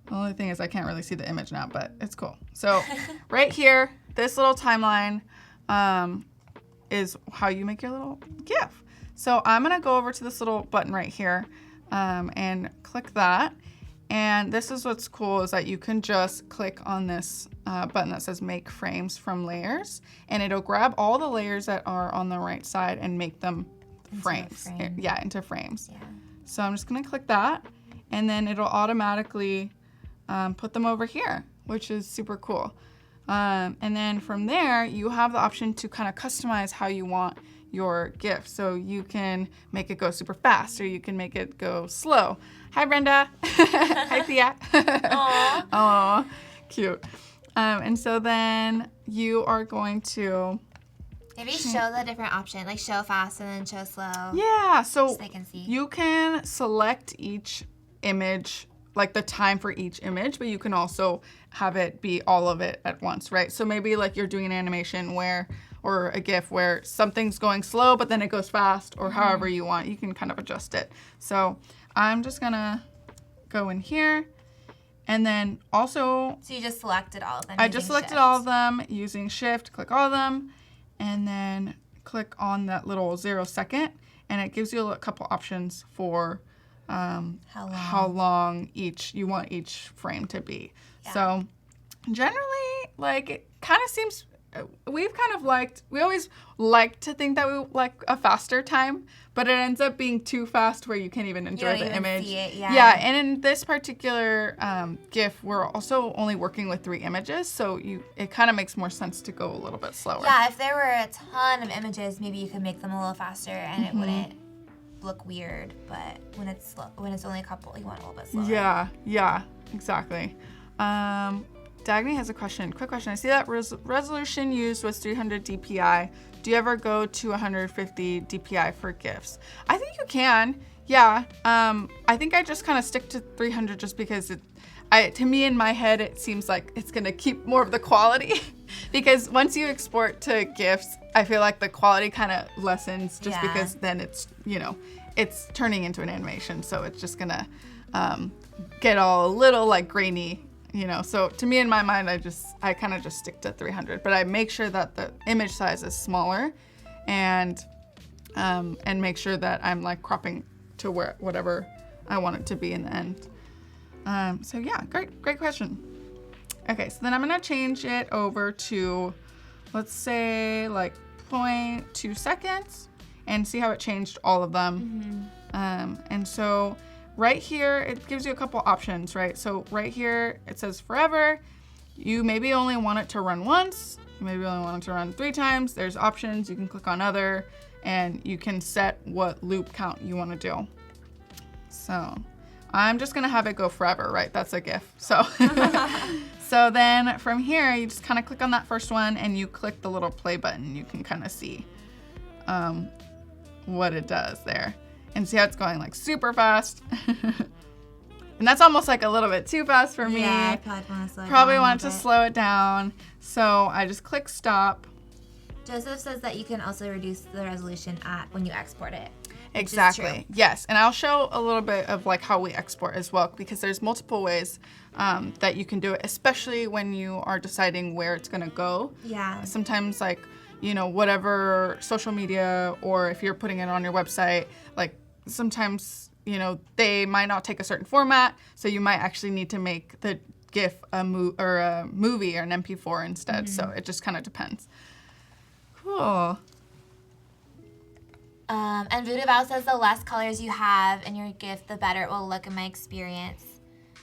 The only thing is I can't really see the image now, but it's cool. So right here, this little timeline is how you make your little GIF. So I'm going to go over to this little button right here and click that. And this is what's cool is that you can just click on this button that says make frames from layers, and it'll grab all the layers that are on the right side and make them frames. Into frames. Yeah. So I'm just going to click that, and then it'll automatically put them over here, which is super cool. And then from there, you have the option to kind of customize how you want your GIF. So you can make it go super fast, or you can make it go slow. Hi, Brenda. Hi, Thea. Aww, cute. And so then you are going to... Maybe show the different option, like show fast and then show slow. Yeah, so they can see. You can select each image, like the time for each image, but you can also have it be all of it at once, right? So maybe like you're doing an animation or a GIF where something's going slow, but then it goes fast, or however you want. You can kind of adjust it. So I'm just gonna go in here, and then also... So you just selected all of them? I just selected all of them using Shift, click all of them, and then click on that little 0 second, and it gives you a couple options for how long you want each frame to be. Yeah. So generally, like, it kind of seems... we always like to think that we like a faster time, but it ends up being too fast where you can't even enjoy the image. See it, yeah, and in this particular GIF, we're also only working with 3 images, so it kind of makes more sense to go a little bit slower. Yeah, if there were a ton of images, maybe you could make them a little faster and it wouldn't look weird, but when it's only a couple, you want a little bit slower. Yeah, exactly. Dagny has a question. Quick question. I see that resolution used was 300 dpi. Do you ever go to 150 dpi for GIFs? I think you can. Yeah. I think I just kind of stick to 300 just because to me in my head it seems like it's gonna keep more of the quality because once you export to GIFs, I feel like the quality kind of lessens just because then it's it's turning into an animation, so it's just gonna get all a little like grainy, you know. So to me, in my mind, I kind of just stick to 300, but I make sure that the image size is smaller, and make sure that I'm like cropping to whatever I want it to be in the end. So yeah, great question. Okay, so then I'm gonna change it over to, let's say like 0.2 seconds and see how it changed all of them. And so right here, it gives you a couple options, right? So right here, it says forever. You maybe only want it to run once, you maybe only want it to run 3 times. There's options, you can click on other, and you can set what loop count you wanna do. So I'm just gonna have it go forever, right? That's a GIF, so. So then from here, you just kind of click on that first one and you click the little play button. You can kind of see what it does there and see how it's going like super fast. And that's almost like a little bit too fast for me. Yeah, I probably want to slow it down. So I just click stop. Joseph says that you can also reduce the resolution when you export it. Exactly. Yes, and I'll show a little bit of like how we export as well, because there's multiple ways that you can do it, especially when you are deciding where it's gonna go. Yeah. Sometimes like, you know, whatever social media, or if you're putting it on your website, like sometimes, you know, they might not take a certain format, so you might actually need to make the GIF a movie or an MP4 instead. So it just kind of depends. Cool. And Voodoo Val says the less colors you have in your GIF, the better it will look in my experience.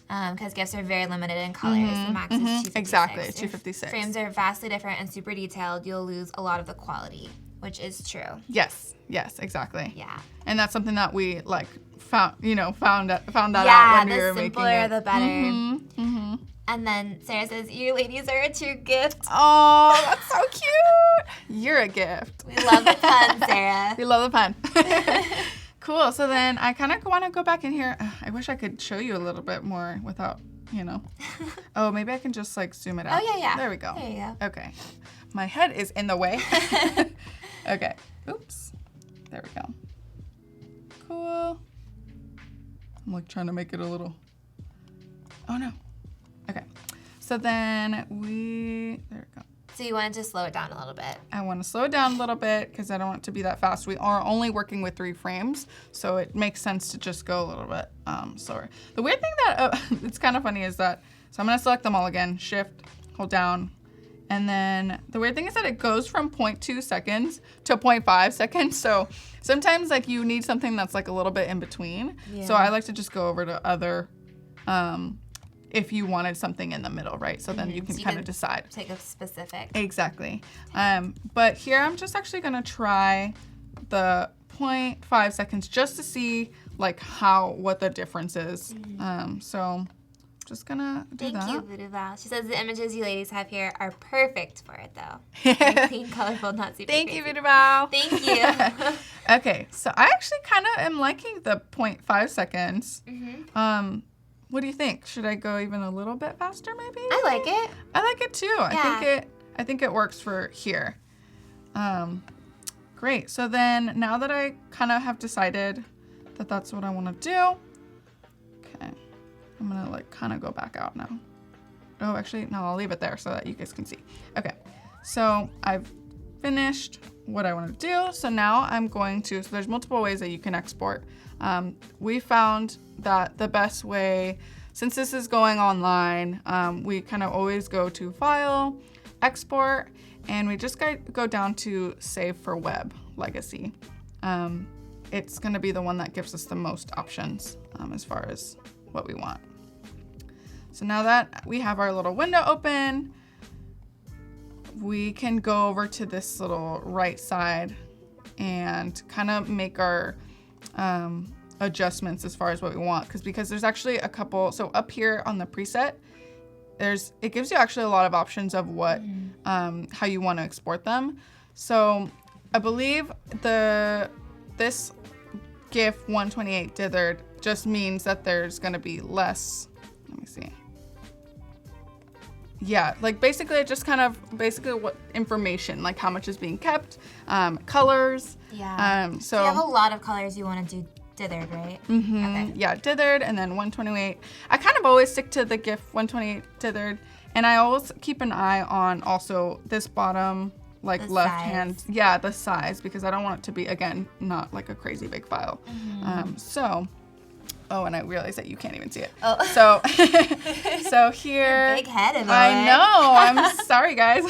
Because GIFs are very limited in colors. The max is 256. Exactly, If 256. frames are vastly different and super detailed, you'll lose a lot of the quality, which is true. Yes, exactly. Yeah. And that's something that we like found that out when we were making Yeah, it. the simpler, the better. And then Sarah says, you ladies are a true gift. Oh, that's so cute. You're a gift. We love the pun, Sarah. We love the pun. Cool. So then I kind of want to go back in here. I wish I could show you a little bit more without, you know. Oh, maybe I can just like zoom it out. Oh, yeah. There we go. There you go. Okay. My head is in the way. Okay. Oops. There we go. Cool. I'm like trying to make it a little. Oh no. Okay. So then there we go. So you wanted to slow it down a little bit. I want to slow it down a little bit because I don't want it to be that fast. We are only working with 3 frames, so it makes sense to just go a little bit slower. The weird thing that it's kind of funny is that, so I'm going to select them all again, shift, hold down, and then the weird thing is that it goes from 0.2 seconds to 0.5 seconds. So sometimes like you need something that's like a little bit in between. Yeah. So I like to just go over to other, if you wanted something in the middle, right? So then you can kind of decide. Take a specific. Exactly. But here I'm just actually gonna try the 0.5 seconds just to see like what the difference is. So just gonna do that. Thank you, Voodoo Val. She says the images you ladies have here are perfect for it though. Very clean, colorful, not super Thank crazy. you, Voodoo Val. Thank you. Okay, so I actually kind of am liking the 0.5 seconds. What do you think? Should I go even a little bit faster, maybe? I like it. I like it too. Yeah. I think it works for here. Great. So then now that I kind of have decided that that's what I want to do, okay, I'm gonna like kind of go back out now. Oh, actually, no, I'll leave it there so that you guys can see. Okay, so I've finished what I want to do. So now I'm going to, so there's multiple ways that you can export. We found that the best way, since this is going online, we kind of always go to File, Export, and we just go down to Save for Web Legacy. It's going to be the one that gives us the most options as far as what we want. So now that we have our little window open, we can go over to this little right side and kind of make our adjustments as far as what we want, because there's actually a couple. So up here on the preset, it gives you actually a lot of options of what how you want to export them. So I believe this GIF 128 dithered just means that there's going to be less. Let me see. Yeah, like basically it just kind of what information, like how much is being kept, colors. Yeah. So you have a lot of colors you want to do dithered, right? Mm-hmm. Okay. Yeah, dithered, and then 128. I kind of always stick to the GIF 128 dithered, and I always keep an eye on also this bottom, like The left size. hand. Yeah, the size, because I don't want it to be, again, not like a crazy big file. Oh, and I realize that you can't even see it. Oh. So here. Big head in the I way. know. I'm sorry, guys.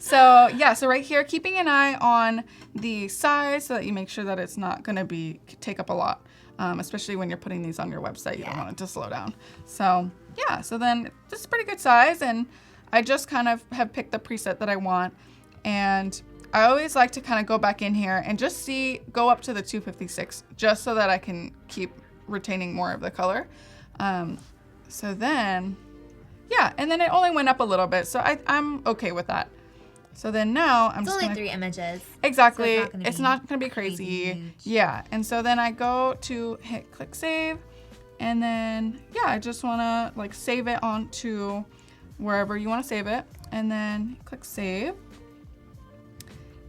So right here, keeping an eye on the size so that you make sure that it's not going to take up a lot, especially when you're putting these on your website. You don't want it to slow down. So yeah, so then this is pretty good size, and I just kind of have picked the preset that I want, and I always like to kind of go back in here and just go up to the 256 just so that I can keep retaining more of the color. So then, yeah, and then it only went up a little bit, so I'm okay with that. So then now I'm It's just only gonna, 3 images. exactly, So it's not gonna be crazy. huge. Yeah, and so then I go to click save, and then yeah, I just wanna like save it onto wherever you wanna save it, and then click save,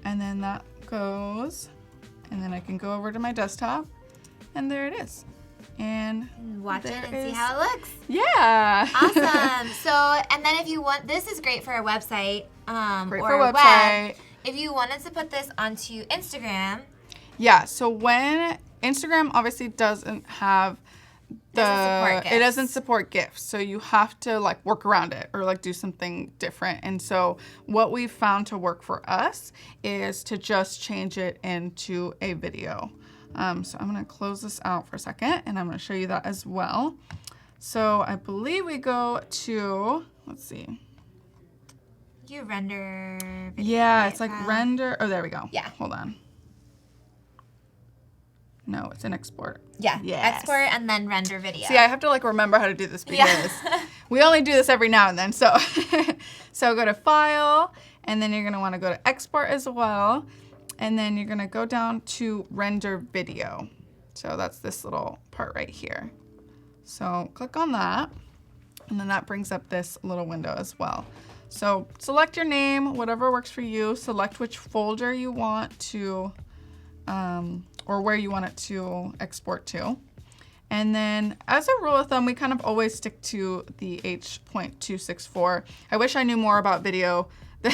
and then that goes, and then I can go over to my desktop, and there it is. And Watch it there and see is- how it looks. Yeah. Awesome. So, and then if you want, this is great for a website Great or for a web. website. If you wanted to put this onto Instagram, Yeah, so when Instagram obviously doesn't have Doesn't support it doesn't GIFs. support GIFs, so you have to like work around it or like do something different. And so what we've found to work for us is to just change it into a video. So I'm gonna close this out for a second, and I'm gonna show you that as well. So I believe we go to, let's see. you render. Video, Yeah, right, it's like file? render. Oh, there we go. Yeah. Hold on. No, it's an export. Yeah. Yes. Export and then render video. See, I have to like remember how to do this because Yeah. we only do this every now and then. So, so go to File, and then you're gonna want to go to Export as well, and then you're gonna go down to Render Video. So that's this little part right here. So click on that, and then that brings up this little window as well. So select your name, whatever works for you. Select which folder you want to, or where you want it to export to. And then as a rule of thumb, we kind of always stick to the H.264. I wish I knew more about video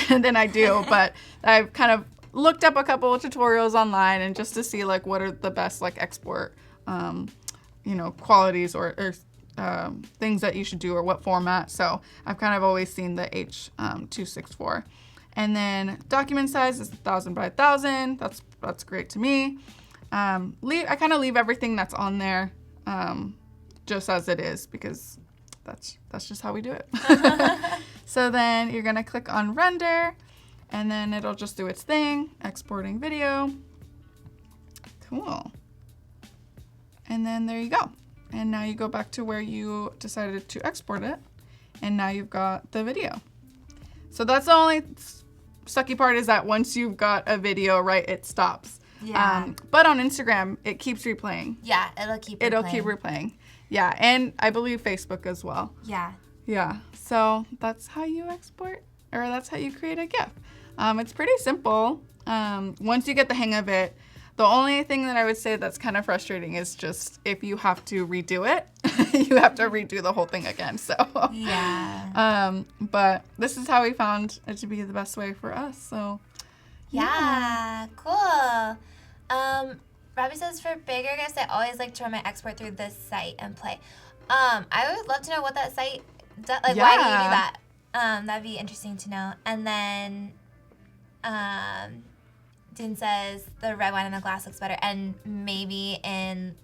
than I do, but I've kind of looked up a couple of tutorials online and just to see like what are the best like export, qualities or things that you should do or what format. So I've kind of always seen the H.264. And then document size is 1,000 by 1,000. That's great to me. I kind of leave everything that's on there just as it is because that's just how we do it. So then you're gonna click on render, and then it'll just do its thing, exporting video. Cool. And then there you go. And now you go back to where you decided to export it, and now you've got the video. So that's the only sucky part, is that once you've got a video, right, it stops. Yeah. But on Instagram, it keeps replaying. Yeah, it'll keep It'll replaying. keep replaying. Yeah, and I believe Facebook as well. Yeah. Yeah, so that's how you export, or that's how you create a GIF. It's pretty simple. Once you get the hang of it, the only thing that I would say that's kind of frustrating is just if you have to redo it, you have to redo the whole thing again. So Yeah. but this is how we found it to be the best way for us. So Yeah, cool. Robbie says for bigger gifts, I always like to run my export through this site and play. I would love to know what that site does. Like, why do you do Yeah. that? That'd be interesting to know. And then, Dean says the red wine in a glass looks better, and maybe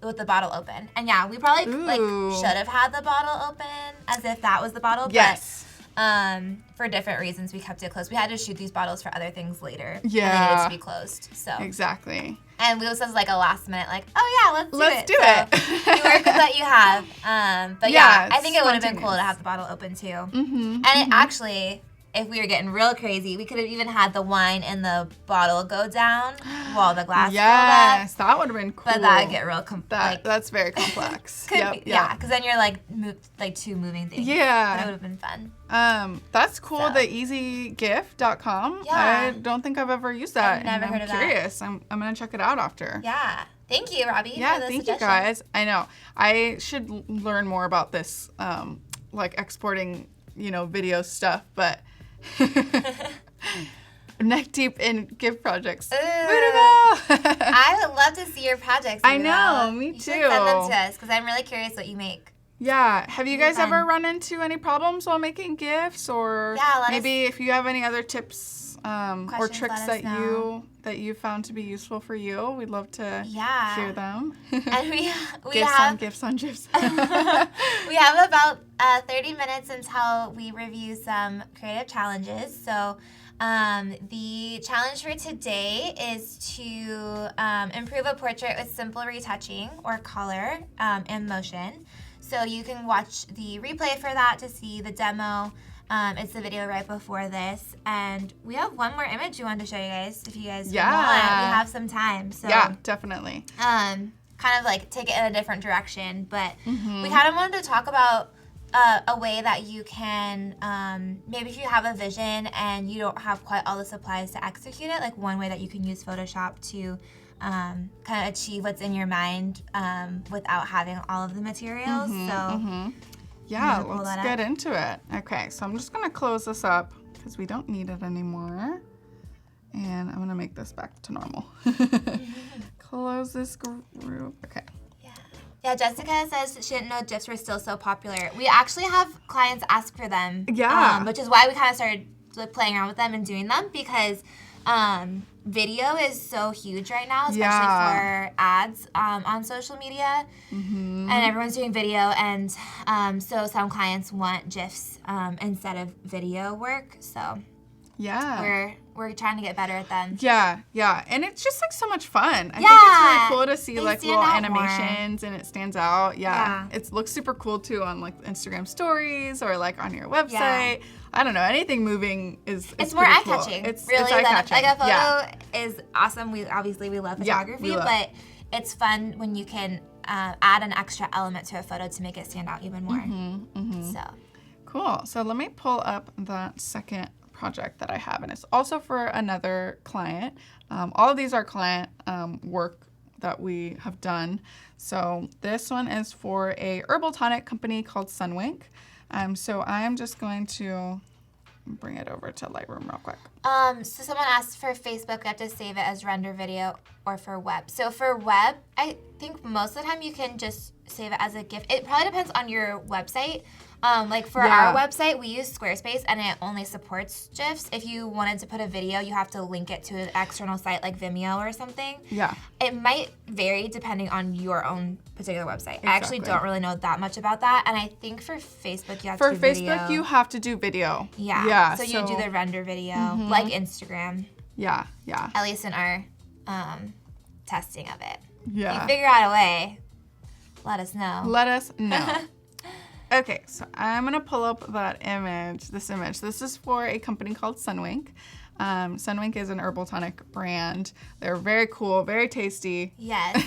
with the bottle open. And yeah, we probably Ooh. should have had the bottle open as if that was the bottle. yes. But for different reasons, we kept it closed. We had to shoot these bottles for other things later. Yeah. And they needed to be closed. So. Exactly. And this was like a last minute, like, oh yeah, let's Let's do do it. it. So you work with what you have. But Yeah, yeah, I think it would have been cool to spontaneous. have the bottle open too. Mm-hmm. And it actually, if we were getting real crazy, we could have even had the wine in the bottle go down while the glass filled Yes, that would have been cool. up. But that would get real That's very complex. Yeah, because then you're like two moving things. Yeah. That would have been fun. That's cool. So. The easygift.com. Yeah. I don't think I've ever used that. I've never heard of that. I'm curious. I'm gonna check it out after. Yeah. Thank you, Robbie, Yeah, for the thank suggestion. you guys. I know. I should learn more about this, like exporting, video stuff, but neck deep in gift projects. Ooh. Voodoo! I would love to see your projects. I Isabel. know, me You too. should send them to us because I'm really curious what you make. Yeah. Have you guys fun. ever run into any problems while making gifts, or Yeah, let maybe if you have any other tips or Questions, tricks let us know. that you found to be useful for you? We'd love to Yeah. hear them. And we Gifts on gifs. we have about 30 minutes until we review some creative challenges. So the challenge for today is to improve a portrait with simple retouching or color and motion. So you can watch the replay for that to see the demo. It's the video right before this. And we have one more image we wanted to show you guys if you guys want. We have some time. So Yeah, definitely. kind of like take it in a different direction. But Mm-hmm. we kind of wanted to talk about a way that you can, maybe if you have a vision and you don't have quite all the supplies to execute it, like one way that you can use Photoshop to kind of achieve what's in your mind without having all of the materials. Yeah, pull let's that get into it. Okay, so I'm just gonna close this up because we don't need it anymore. And I'm gonna make this back to normal. Close this group. Okay. Yeah, Jessica says she didn't know GIFs were still so popular. We actually have clients ask for them. Yeah. Which is why we kind of started like, playing around with them and doing them because video is so huge right now, especially for ads on social media. And everyone's doing video, and so some clients want GIFs instead of video work. So we're trying to get better at them. Yeah, and it's just like so much fun. I think it's really cool to see They like stand little out animations and it stands out. Yeah. It looks super cool too on like Instagram stories or like on your website. Yeah. I don't know, anything moving is It's more pretty eye-catching. Cool. It's really, eye-catching. like a photo is awesome. We love photography, we love. but it's fun when you can add an extra element to a photo to make it stand out even more. So Cool. So let me pull up that second project that I have, and it's also for another client. All of these are client work that we have done. So this one is for a Herbal Tonic company called Sunwink. So I am just going to bring it over to Lightroom real quick. so someone asked for Facebook, we have to save it as render video or for web. So for web, I think most of the time you can just save it as a GIF. It probably depends on your website. Like for our website, we use Squarespace and it only supports GIFs. If you wanted to put a video, you have to link it to an external site like Vimeo or something. Yeah. It might vary depending on your own particular website. I actually don't really know that much about that. And I think for Facebook, you have to do video. For Facebook, you have to do video. Yeah. So you do the render video, like Instagram. Yeah. At least in our testing of it. Yeah. If you figure out a way, let us know. Let us know. Okay, so I'm gonna pull up that image, this image. This is for a company called Sunwink. Sunwink is an herbal tonic brand. They're very cool, very tasty. Yes.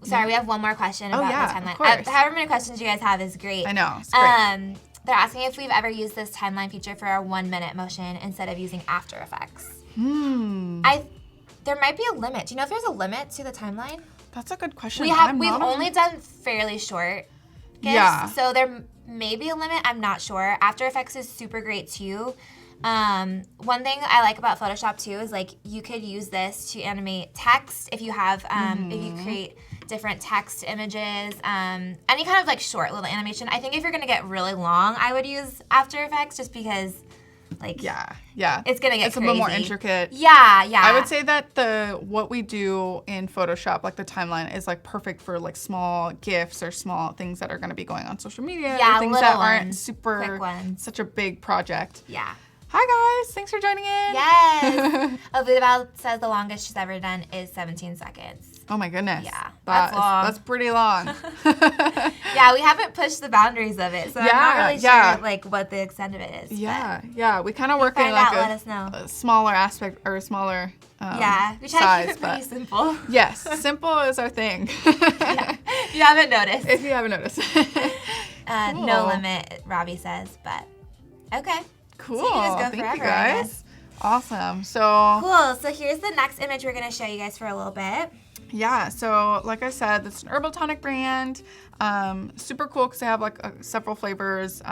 Sorry, we have one more question about the timeline. Of course. However many questions you guys have is great. I know, it's great. They're asking if we've ever used this timeline feature for our 1-minute motion instead of using After Effects. There might be a limit. Do you know if there's a limit to the timeline? That's a good question. We've only done fairly short GIFs, so there may be a limit. I'm not sure. After Effects is super great too. One thing I like about Photoshop too is like you could use this to animate text if you have if you create different text images, any kind of like short little animation. I think if you're gonna get really long, I would use After Effects just because like it's gonna get it's crazy. a bit more intricate. Yeah. I would say that what we do in Photoshop, like the timeline, is like perfect for like small GIFs or small things that are gonna be going on social media. Yeah, or things little that aren't ones, super quick ones. such a big project. Yeah. Hi guys, thanks for joining in. Yes. Abuda says the longest she's ever done is 17 seconds. Oh my goodness. Yeah, that's long. That's pretty long. Yeah, we haven't pushed the boundaries of it, so I'm not really sure like what the extent of it is. Yeah. We kind of work in let like us know. a smaller aspect or smaller we try size, to keep it pretty simple. Yes, simple is our thing. If you haven't noticed. If you haven't noticed. Cool. No limit, Robbie says, but okay. Cool. So you just go Thank forever, you I guys. guess. Awesome. So Cool. So here's the next image we're going to show you guys for a little bit. yeah, so like I said, this is an Herbal Tonic brand. Super cool because they have like several flavors.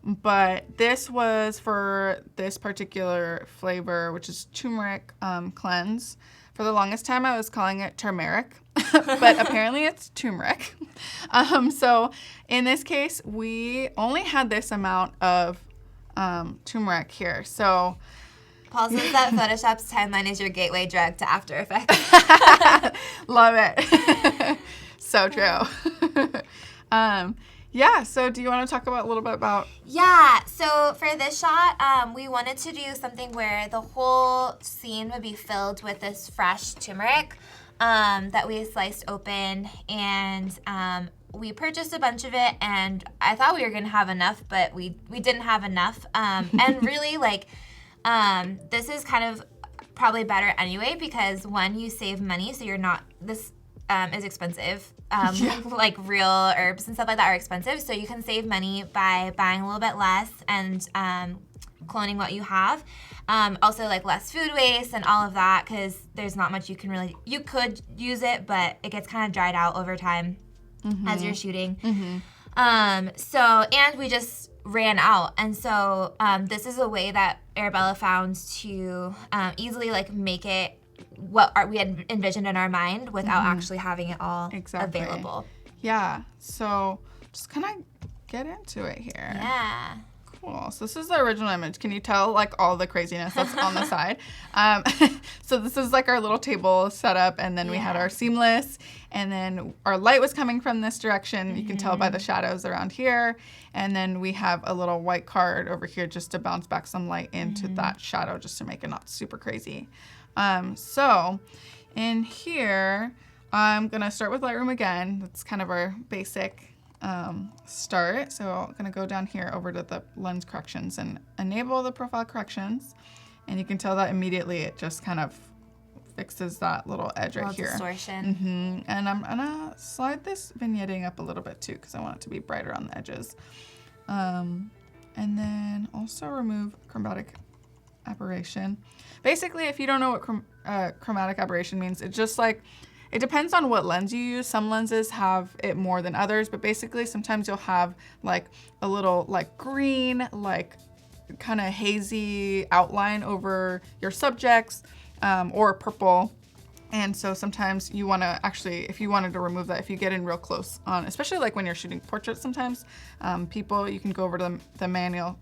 But this was for this particular flavor, which is turmeric cleanse. For the longest time, I was calling it turmeric, but apparently it's turmeric. So in this case, we only had this amount of turmeric here. So Paul says that Photoshop's timeline is your gateway drug to After Effects. love it. So true. Yeah, so do you want to talk about a little bit about... Yeah, so for this shot, we wanted to do something where the whole scene would be filled with this fresh turmeric that we sliced open, and we purchased a bunch of it, and I thought we were going to have enough, but we didn't have enough. And really, like, this is kind of probably better anyway, because one, you save money, so you're not... This is expensive. Like real herbs and stuff like that are expensive, so you can save money by buying a little bit less and cloning what you have. Also, like less food waste and all of that, because there's not much you can really... You could use it, but it gets kind of dried out over time as you're shooting. So, and we just ran out, and so this is a way that Arabela found to easily like make it what we had envisioned in our mind without actually having it all available. Yeah, so just kind of get into it here. Yeah. Cool. So this is the original image. Can you tell like all the craziness that's on the side? So this is like our little table setup, and then we had our seamless, and then our light was coming from this direction. You can tell by the shadows around here. And then we have a little white card over here just to bounce back some light into that shadow, just to make it not super crazy. So in here, I'm going to start with Lightroom again. That's kind of our basic start. So I'm going to go down here over to the lens corrections and enable the profile corrections. And you can tell that immediately it just kind of fixes that little edge right here. Distortion. And I'm going to slide this vignetting up a little bit too, because I want it to be brighter on the edges. And then also remove chromatic aberration. Basically, if you don't know what chromatic aberration means, it's just like, it depends on what lens you use. Some lenses have it more than others, but basically sometimes you'll have like a little like green, like kind of hazy outline over your subjects, or purple. And so sometimes you want to actually, if you wanted to remove that, if you get in real close on, especially like when you're shooting portraits sometimes, you can go over to the manual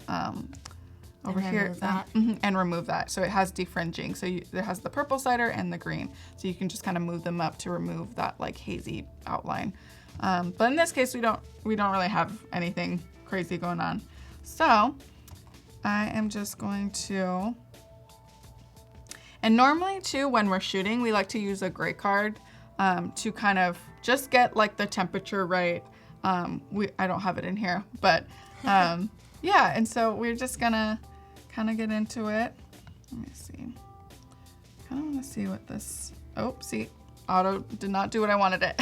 over here and remove that. So it has defringing. So it has the purple slider and the green. So you can just kind of move them up to remove that like hazy outline. But in this case, we don't really have anything crazy going on. So I am just going to, and normally too, when we're shooting, we like to use a gray card to kind of just get like the temperature right. I don't have it in here, but yeah, and so we're just gonna kind of get into it. Let me see. Kind of want to see what this, see, auto did not do what I wanted it.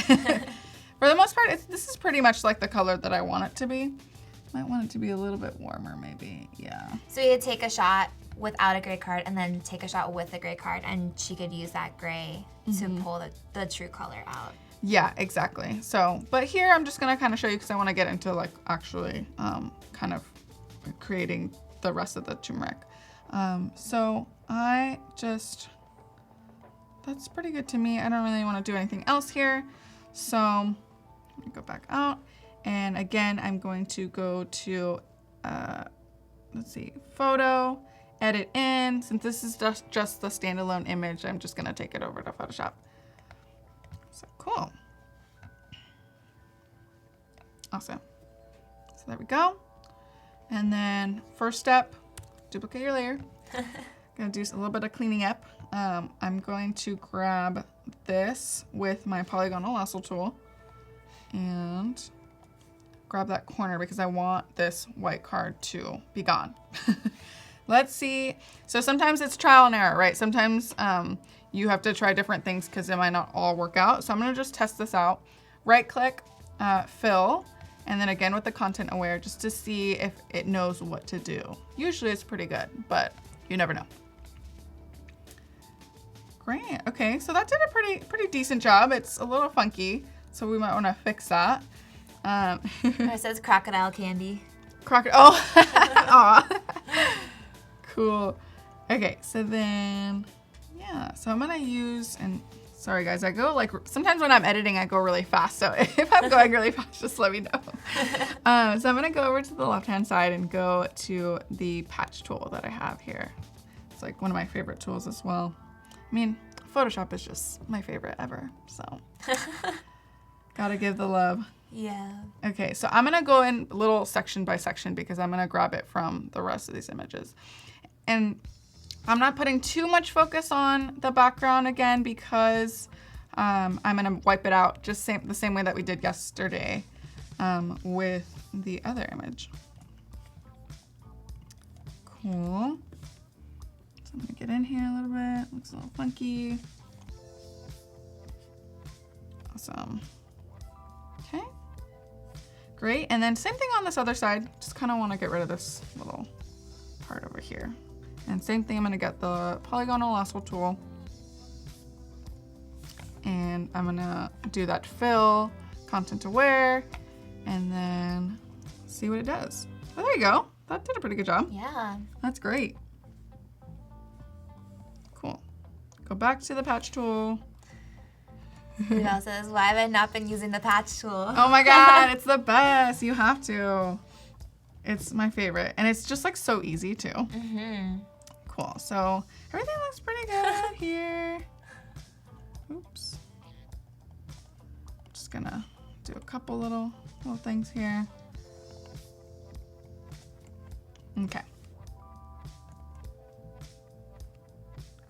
For the most part, this is pretty much like the color that I want it to be. Might want it to be a little bit warmer maybe, yeah. So you could take a shot without a gray card and then take a shot with a gray card, and she could use that gray to pull the true color out. Yeah, exactly. So, but here I'm just gonna kind of show you because I want to get into like actually kind of creating the rest of the turmeric. So that's pretty good to me. I don't really want to do anything else here. So I'm gonna go back out, and again I'm going to go to let's see, photo, edit in. Since this is just the standalone image, I'm just gonna take it over to Photoshop. So cool. Awesome. So there we go. And then first step, duplicate your layer. Gonna do a little bit of cleaning up. I'm going to grab this with my polygonal lasso tool and grab that corner because I want this white card to be gone. Let's see. So sometimes it's trial and error, right? Sometimes you have to try different things because it might not all work out. So I'm gonna just test this out. Right click, fill, and then again with the content aware just to see if it knows what to do. Usually it's pretty good, but you never know. Great, okay, so that did a pretty decent job. It's a little funky, so we might wanna fix that. It says crocodile candy. Oh, aw. Cool. Okay, so then, yeah, so I'm gonna use, and sorry guys, I go like, sometimes when I'm editing, I go really fast. So if I'm going really fast, just let me know. So I'm gonna go over to the left-hand side and go to the patch tool that I have here. It's like one of my favorite tools as well. I mean, Photoshop is just my favorite ever, so. Gotta give the love. Yeah. Okay, so I'm gonna go in little section by section because I'm gonna grab it from the rest of these images. And I'm not putting too much focus on the background again because I'm gonna wipe it out just the same way that we did yesterday with the other image. Cool. So I'm gonna get in here a little bit. Looks a little funky. Awesome. Okay. Great, and then same thing on this other side. Just kind of want to get rid of this little part over here. And same thing, I'm gonna get the polygonal lasso tool. And I'm gonna do that fill, content aware, and then see what it does. Oh, there you go. That did a pretty good job. Yeah. That's great. Cool. Go back to the patch tool. It says, why have I not been using the patch tool? Oh my God, it's the best. You have to. It's my favorite. And it's just like so easy too. Mm-hmm. Cool. So everything looks pretty good here. Oops. Just gonna do a couple little things here. Okay.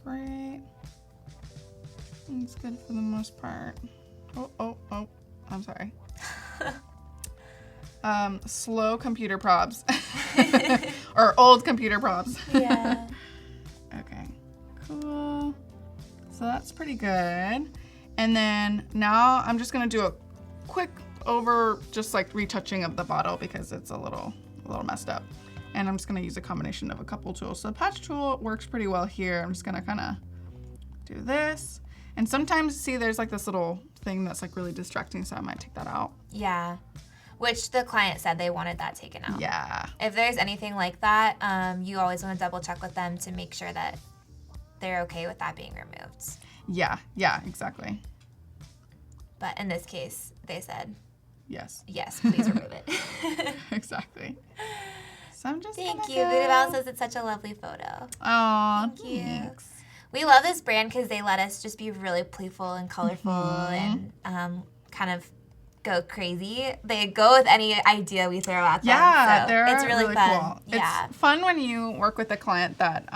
Great. It's good for the most part. Oh, I'm sorry. Slow computer probs. Or old computer probs. Yeah. Okay, cool. So that's pretty good. And then now I'm just gonna do a quick just like retouching of the bottle because it's a little messed up. And I'm just gonna use a combination of a couple tools. So the patch tool works pretty well here. I'm just gonna kinda do this. And sometimes, see, there's like this little thing that's like really distracting, so I might take that out. Yeah. Which the client said they wanted that taken out. Yeah. If there's anything like that, you always want to double check with them to make sure that they're okay with that being removed. Yeah, exactly. But in this case, they said, yes, please remove it. Exactly. So I'm just Thank you. Budabella says it's such a lovely photo. Oh, Thank you. thanks. We love this brand because they let us just be really playful and colorful and kind of go crazy. They go with any idea we throw at them. Yeah, so they're it's really fun. cool. Yeah. It's fun when you work with a client that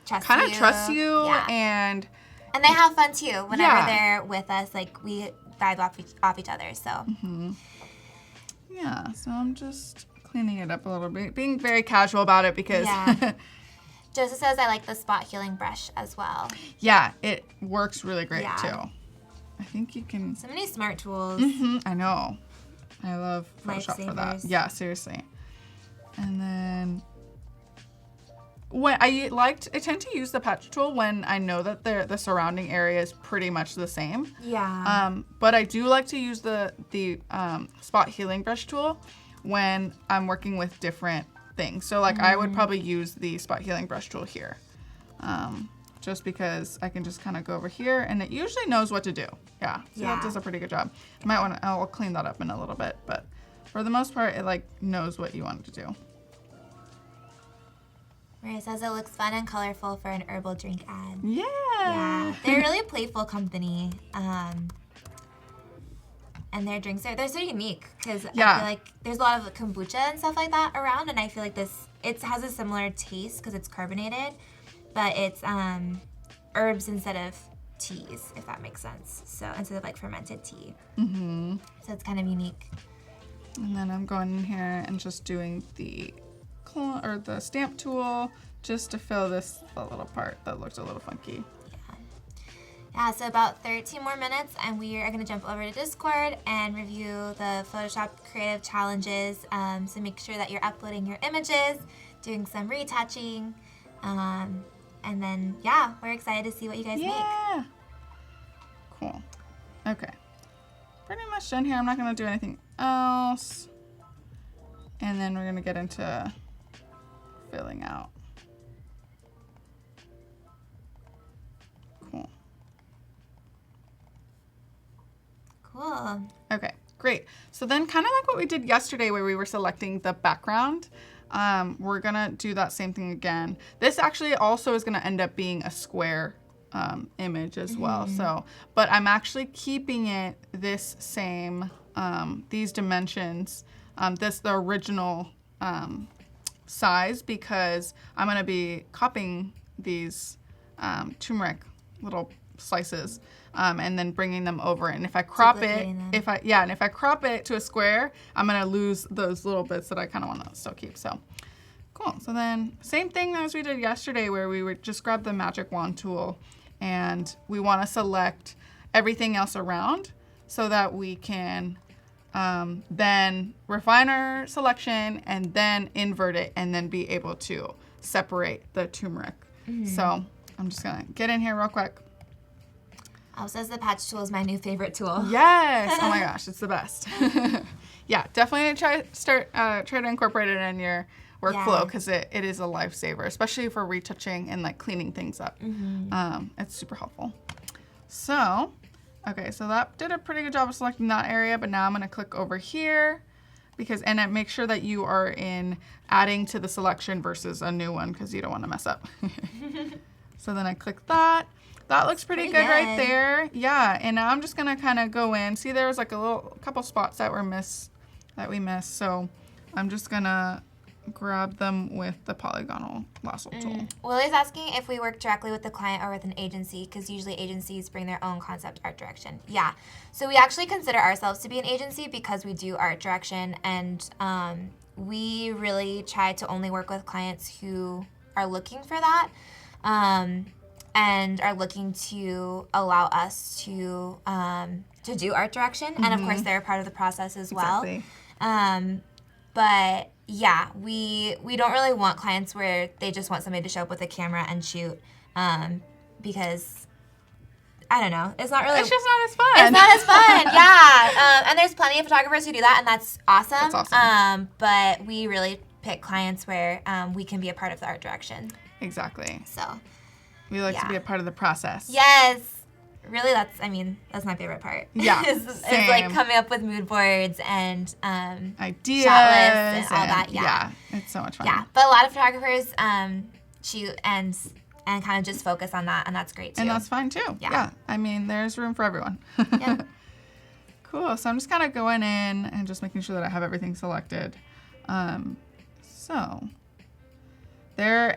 Trust you. trusts you Yeah. and they have fun too. Whenever Yeah. they're with us, like we vibe off each other. So yeah, so I'm just cleaning it up a little bit, being very casual about it because yeah. Joseph says I like the spot healing brush as well. yeah, it works really great Yeah. too. I think you can. So many smart tools. I know. I love Photoshop for that. Lifesavers. Yeah, seriously. And then when I tend to use the patch tool when I know that the surrounding area is pretty much the same. Yeah. But I do like to use the spot healing brush tool when I'm working with different things. So like I would probably use the spot healing brush tool here. Just because I can just kind of go over here and it usually knows what to do. Yeah, so that does a pretty good job. I'll clean that up in a little bit, but for the most part, it like knows what you want it to do. Maria says it looks fun and colorful for an herbal drink ad. Yeah. Yeah, they're a really playful company. And their drinks they're so unique because I feel like there's a lot of kombucha and stuff like that around, and I feel like it has a similar taste because it's carbonated, but it's herbs instead of teas, if that makes sense. So instead of like fermented tea. Mm-hmm. So it's kind of unique. And then I'm going in here and just doing the stamp tool just to fill the little part that looked a little funky. Yeah, so about 13 more minutes, and we are going to jump over to Discord and review the Photoshop creative challenges. So make sure that you're uploading your images, doing some retouching, and then, yeah, we're excited to see what you guys make. Yeah. Cool. Okay. Pretty much done here. I'm not going to do anything else. And then we're going to get into filling out. Cool. Cool. Okay, great. So then kind of like what we did yesterday where we were selecting the background, we're gonna do that same thing again. This actually also is gonna end up being a square image as well. So, but I'm actually keeping it this same, these dimensions, the original size, because I'm gonna be copying these turmeric little slices and then bringing them over. And if I crop it, if I crop it to a square, I'm gonna lose those little bits that I kind of want to still keep. So cool. So then same thing as we did yesterday, where we would just grab the magic wand tool and we want to select everything else around so that we can then refine our selection and then invert it and then be able to separate the turmeric. So I'm just gonna get in here real quick. Says the patch tool is my new favorite tool. Yes. Oh my gosh, it's the best. Yeah, definitely try to incorporate it in your workflow, because it is a lifesaver, especially for retouching and like cleaning things up. It's super helpful. So, okay, so that did a pretty good job of selecting that area, but now I'm gonna click over here and make sure that you are in adding to the selection versus a new one, because you don't want to mess up. So then I click that. That looks pretty good right there. Yeah, and now I'm just gonna kind of go in. See, there's like a couple spots that we missed. So I'm just gonna grab them with the polygonal lasso tool. Willie's asking if we work directly with the client or with an agency, because usually agencies bring their own concept art direction. Yeah, so we actually consider ourselves to be an agency because we do art direction, and we really try to only work with clients who are looking for that. And are looking to allow us to do art direction, and of course they're a part of the process as well. Exactly. But yeah, we don't really want clients where they just want somebody to show up with a camera and shoot, because I don't know, it's not really. It's just not as fun. It's not as fun, yeah. And there's plenty of photographers who do that, and that's awesome. That's awesome. But we really pick clients where we can be a part of the art direction. Exactly. So. We like to be a part of the process. Yes. Really, that's my favorite part. Yeah. It's like coming up with mood boards and ideas shot lists and all that. Yeah. It's so much fun. Yeah. But a lot of photographers shoot and kind of just focus on that, and that's great too. And that's fine too. Yeah. I mean, there's room for everyone. Yeah. Cool. So I'm just kind of going in and just making sure that I have everything selected.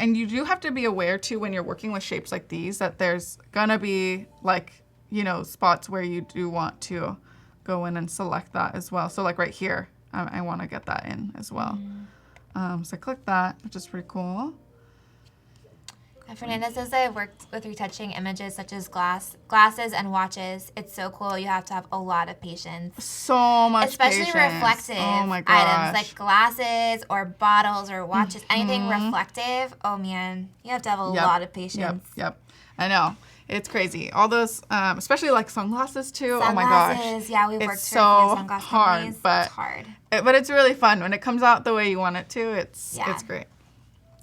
And you do have to be aware too when you're working with shapes like these that there's gonna be like, spots where you do want to go in and select that as well. So like right here, I want to get that in as well. So I click that, which is pretty cool. Fernanda says I've worked with retouching images such as glasses and watches. It's so cool. You have to have a lot of patience. So much Especially patience. reflective items like glasses or bottles or watches. Anything reflective, oh man, you have to have a lot of patience. Yep. I know. It's crazy. All those, especially like sunglasses too. Sunglasses, oh my gosh. Yeah, we've worked it's for a few sunglass hard, companies. but it's hard. But it's really fun when it comes out the way you want it to. It's great.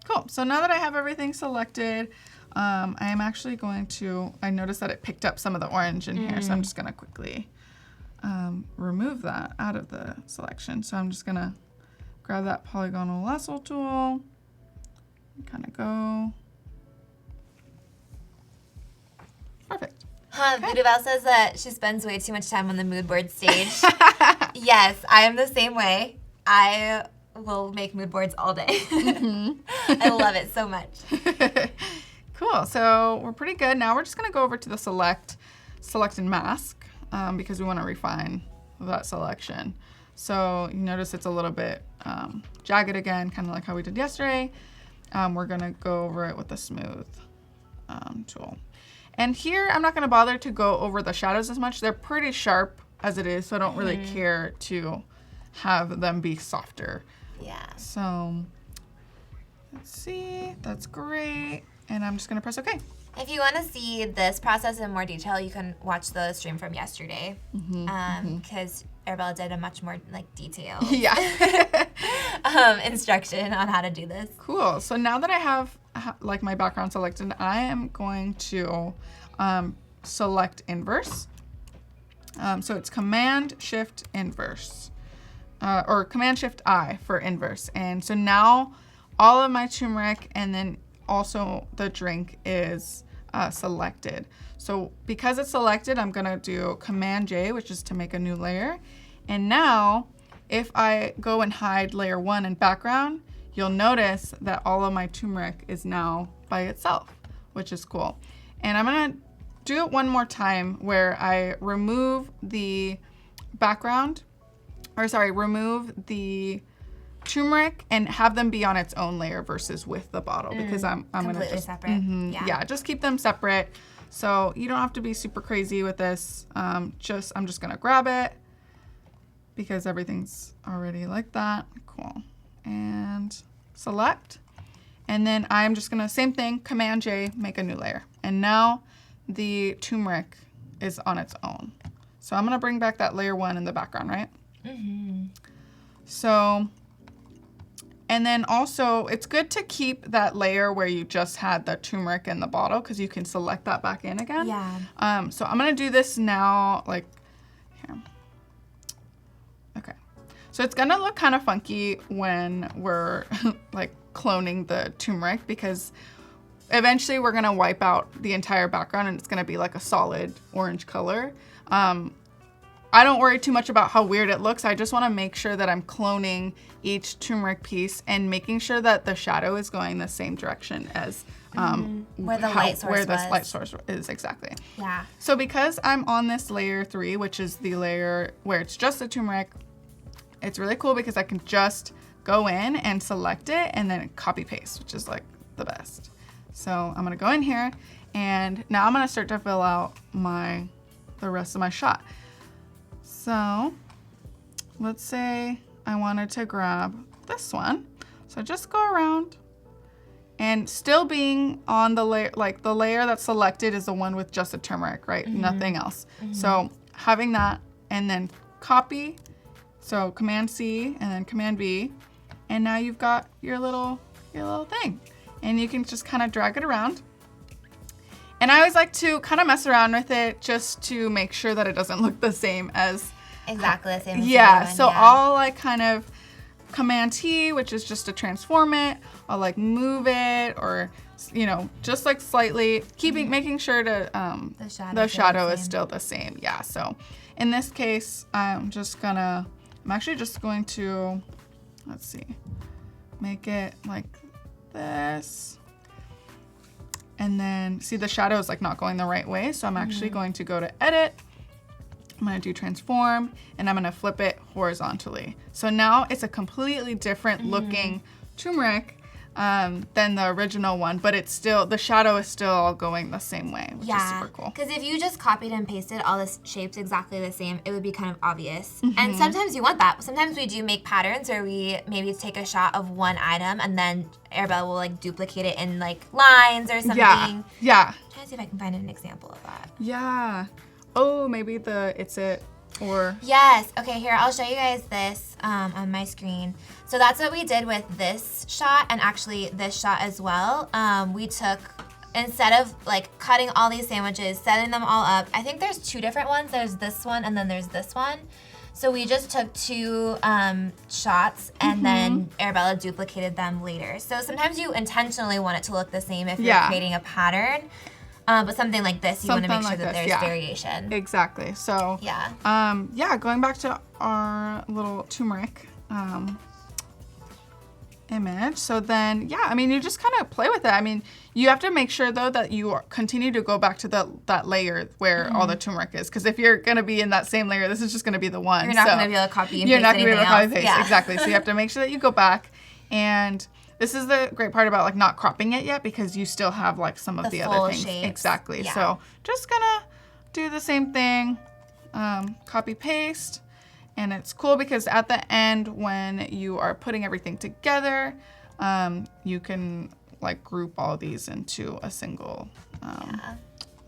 Cool. So now that I have everything selected, I am actually going to, I noticed that it picked up some of the orange in here, so I'm just going to quickly remove that out of the selection. So I'm just going to grab that polygonal lasso tool and kind of go. Perfect. Voodoo Belle says that she spends way too much time on the mood board stage. Yes, I am the same way. I will make mood boards all day. I love it so much. Cool. So we're pretty good. Now we're just going to go over to the select and mask because we want to refine that selection. So you notice it's a little bit jagged again, kind of like how we did yesterday. We're going to go over it with the smooth tool. And here I'm not going to bother to go over the shadows as much. They're pretty sharp as it is, so I don't really care to have them be softer. Yeah. So let's see. That's great. And I'm just going to press OK. If you want to see this process in more detail, you can watch the stream from yesterday because Arabela did a much more like detailed instruction on how to do this. Cool. So now that I have like my background selected, I am going to select inverse. So it's Command Shift Inverse or Command Shift I for inverse. And so now all of my turmeric and then also the drink is selected. So because it's selected, I'm gonna do Command J, which is to make a new layer. And now if I go and hide layer 1 in background, you'll notice that all of my turmeric is now by itself, which is cool. And I'm gonna do it one more time where I remove the background, remove the turmeric and have them be on its own layer versus with the bottle because I'm gonna just separate. Just keep them separate. So you don't have to be super crazy with this. I'm just gonna grab it because everything's already like that. Cool. And select. And then I'm just gonna, same thing, Command J, make a new layer. And now the turmeric is on its own. So I'm gonna bring back that layer 1 in the background, right? So, and then also it's good to keep that layer where you just had the turmeric in the bottle because you can select that back in again. Yeah. So I'm gonna do this now, like here. Okay. So it's gonna look kind of funky when we're like cloning the turmeric because eventually we're gonna wipe out the entire background and it's gonna be like a solid orange color. I don't worry too much about how weird it looks. I just wanna make sure that I'm cloning each turmeric piece and making sure that the shadow is going the same direction as where the light source is, exactly. Yeah. So because I'm on this layer 3, which is the layer where it's just the turmeric, it's really cool because I can just go in and select it and then copy paste, which is like the best. So I'm gonna go in here and now I'm gonna start to fill out the rest of my shot. So let's say I wanted to grab this one. So just go around and still being on the layer, like the layer that's selected is the one with just the turmeric, right? Nothing else. So having that and then copy. So Command C and then Command V. And now you've got your little thing. And you can just kind of drag it around. And I always like to kind of mess around with it just to make sure that it doesn't look the same as... Exactly the same as yeah, the other so one, I'll like kind of Command T, which is just to transform it. I'll like move it or, you know, just like slightly making sure to the shadow is still the same. Yeah, so in this case, I'm actually just going to, let's see, make it like this. And then see the shadow is like not going the right way. So I'm actually going to go to Edit. I'm gonna do Transform and I'm gonna flip it horizontally. So now it's a completely different looking turmeric than the original one, but it's still, the shadow is still all going the same way, which is super cool. Because if you just copied and pasted all the shapes exactly the same, it would be kind of obvious. And sometimes you want that. Sometimes we do make patterns where we maybe take a shot of one item and then Arabela will like duplicate it in like lines or something. Yeah. I'm trying to see if I can find an example of that. Yeah. Oh, maybe or... Yes. Okay, here, I'll show you guys this on my screen. So that's what we did with this shot and actually this shot as well. We took, instead of like cutting all these sandwiches, setting them all up, I think there's 2 different ones. There's this one and then there's this one. So we just took 2 shots and then Arabela duplicated them later. So sometimes you intentionally want it to look the same if you're creating a pattern. But something like this, you want to make sure that there's variation. Exactly. So going back to our little turmeric. image. So then, yeah, I mean, you just kind of play with it. I mean, you have to make sure, though, that you continue to go back to that layer where all the turmeric is. Because if you're going to be in that same layer, this is just going to be the one. You're not going to be able to copy and paste. You're not going to be able to copy and paste. Yeah. Exactly. So you have to make sure that you go back. And this is the great part about, like, not cropping it yet, because you still have, like, some of the other things. Shapes. Exactly. Yeah. So just going to do the same thing. Copy, paste. And it's cool because at the end, when you are putting everything together, you can like group all of these into a single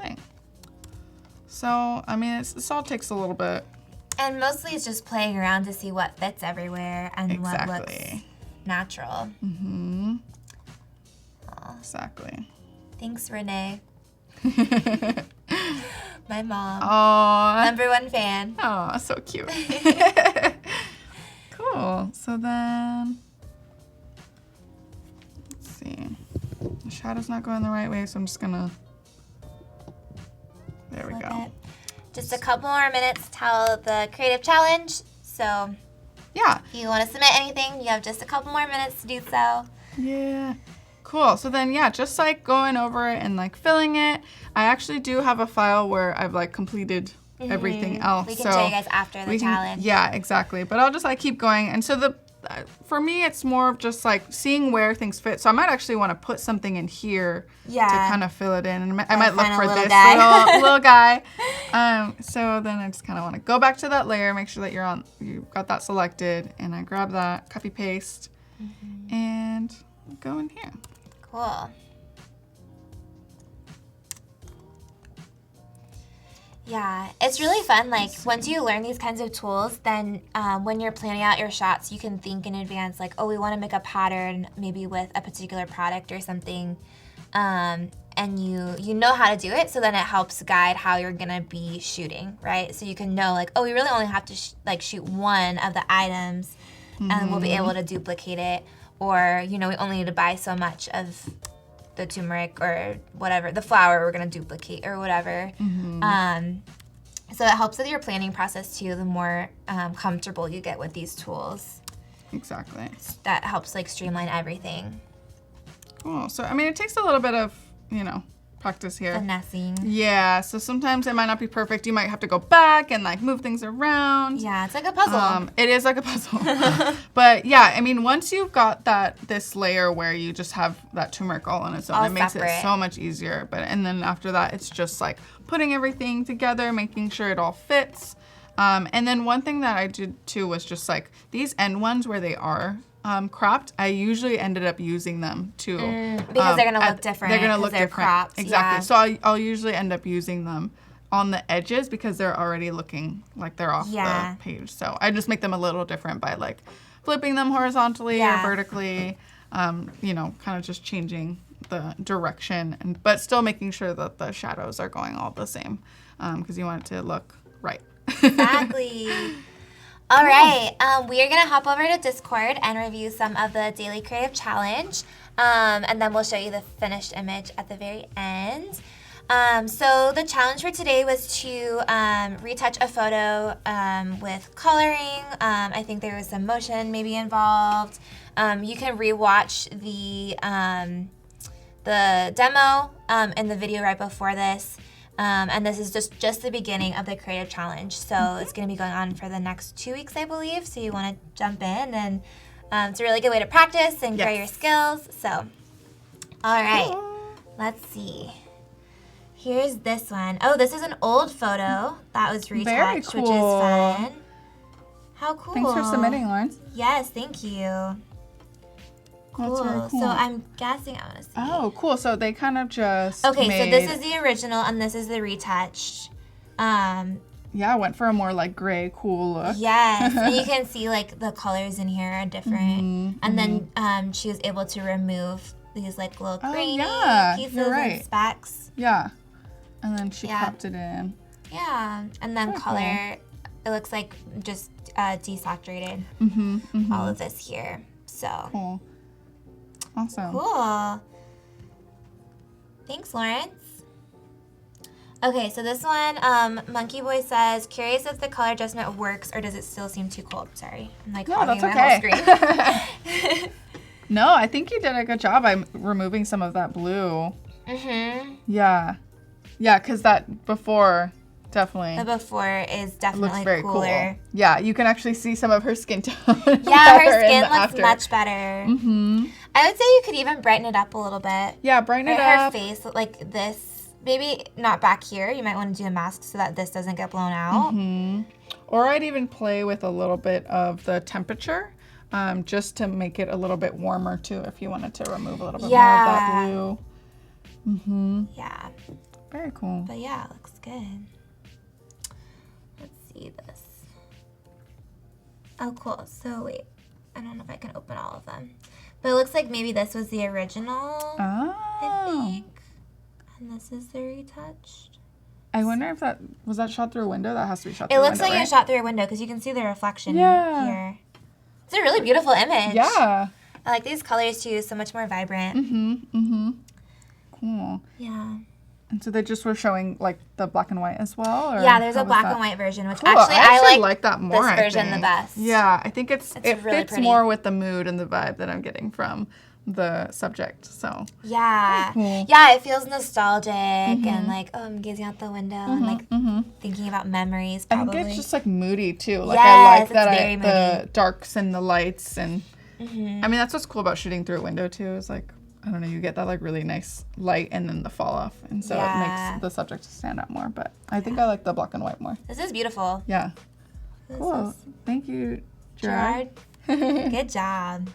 thing. So, I mean, this all takes a little bit. And mostly it's just playing around to see what fits everywhere and what looks natural. Mm-hmm. Exactly. Thanks, Renee. My mom. Aww. #1 fan. Oh, so cute. Cool. So then, let's see. The shadow's not going the right way, so I'm just gonna. There we go. Just a couple more minutes till the creative challenge. So, yeah. if you want to submit anything, you have just a couple more minutes to do so. Yeah. Cool. So then, yeah, just like going over it and like filling it. I actually do have a file where I've like completed everything else. We can show you guys after the challenge. Yeah, exactly. But I'll just like keep going. And so for me, it's more of just like seeing where things fit. So I might actually want to put something in here to kind of fill it in. And I might look for this little guy. So then I just kind of want to go back to that layer, make sure that you've got that selected, and I grab that, copy paste, and go in here. Cool. Yeah, it's really fun. Like, once you learn these kinds of tools, then when you're planning out your shots, you can think in advance, like, oh, we want to make a pattern maybe with a particular product or something, and you know how to do it, so then it helps guide how you're going to be shooting, right? So you can know, like, oh, we really only have to shoot one of the items, and we'll be able to duplicate it. Or, we only need to buy so much of the turmeric or whatever, the flour we're going to duplicate or whatever. So it helps with your planning process, too, the more comfortable you get with these tools. Exactly. That helps, like, streamline everything. Cool. So, I mean, it takes a little bit of, practice here. Finessing. Yeah, so sometimes it might not be perfect. You might have to go back and like move things around. Yeah, it's like a puzzle. It is like a puzzle. But yeah, I mean, once you've got this layer where you just have that turmeric all on its own, it makes it so much easier. And then after that, it's just like putting everything together, making sure it all fits. And then one thing that I did too was just like these end ones where they are cropped, I usually ended up using them too. Because they're going to look different. They're going to look different. Cropped, exactly. Yeah. So I'll usually end up using them on the edges because they're already looking like they're off the page. So I just make them a little different by like flipping them horizontally or vertically, kind of just changing the direction, but still making sure that the shadows are going all the same because you want it to look right. Exactly. All right, we are going to hop over to Discord and review some of the Daily Creative Challenge, and then we'll show you the finished image at the very end. So the challenge for today was to retouch a photo with coloring. I think there was some motion maybe involved. You can rewatch the demo in the video right before this. And this is just the beginning of the creative challenge. So it's going to be going on for the next 2 weeks, I believe. So you want to jump in, and it's a really good way to practice and grow your skills. So, all right, let's see. Here's this one. Oh, this is an old photo that was retouched, which is fun. How cool. Thanks for submitting, Lawrence. Yes, thank you. Cool. That's very cool. So I'm guessing I want to see. Oh, cool. So they kind of just so this is the original and this is the retouched. Yeah, I went for a more like gray, cool look. Yes, and you can see like the colors in here are different. And then she was able to remove these like little grainy pieces and specks. Yeah, and then she cropped it in. Yeah, and then color. It looks like just desaturated. All of this here. So cool. Awesome. Cool. Thanks, Lawrence. Okay, so this one, Monkey Boy says, curious if the color adjustment works or does it still seem too cold? Sorry, I'm like hogging my whole screen. No, I think you did a good job by removing some of that blue. Mm-hmm. Yeah. Yeah, because that before definitely. The before is definitely looks very cooler. cool. Yeah, you can actually see some of her skin tone. Yeah, her skin looks after. much better. Mm-hmm. I would say you could even brighten it up a little bit. Yeah, brighten it Her up. face, like this, maybe not back here. You might want to do a mask so that this doesn't get blown out. Mm-hmm. Or I'd even play with a little bit of the temperature, just to make it a little bit warmer too, if you wanted to remove a little bit more of that blue. Mm-hmm. Yeah. Very cool. But yeah, it looks good. Let's see this. Oh, cool. So wait, I don't know if I can open all of them. But it looks like maybe this was the original, I think. And this is the retouched. I wonder if that was shot through a window. That has to be shot through It a looks window, like right? it's shot through a window because you can see the reflection Yeah. here. It's a really beautiful image. Yeah. I like these colors too, so much more vibrant. Mm-hmm. Mm-hmm. Cool. Yeah. And so they just were showing like the black and white as well? Or Yeah, there's how a was black that? and white version, which Cool. actually I like that more. this I version the think. best. Yeah, I think it really fits pretty. more with the mood and the vibe that I'm getting from the subject. So Yeah. Very cool. Yeah, it feels nostalgic and like, oh, I'm gazing out the window and like thinking about memories I probably. think it's just like moody too. Like Yes, I like it's that very the darks and the lights and I mean that's what's cool about shooting through a window too is like I don't know, you get that like really nice light and then the fall off and so it makes the subject stand out more. But I think I like the black and white more. This is beautiful. Yeah. This Cool. is- Thank you, Gerard. Good job.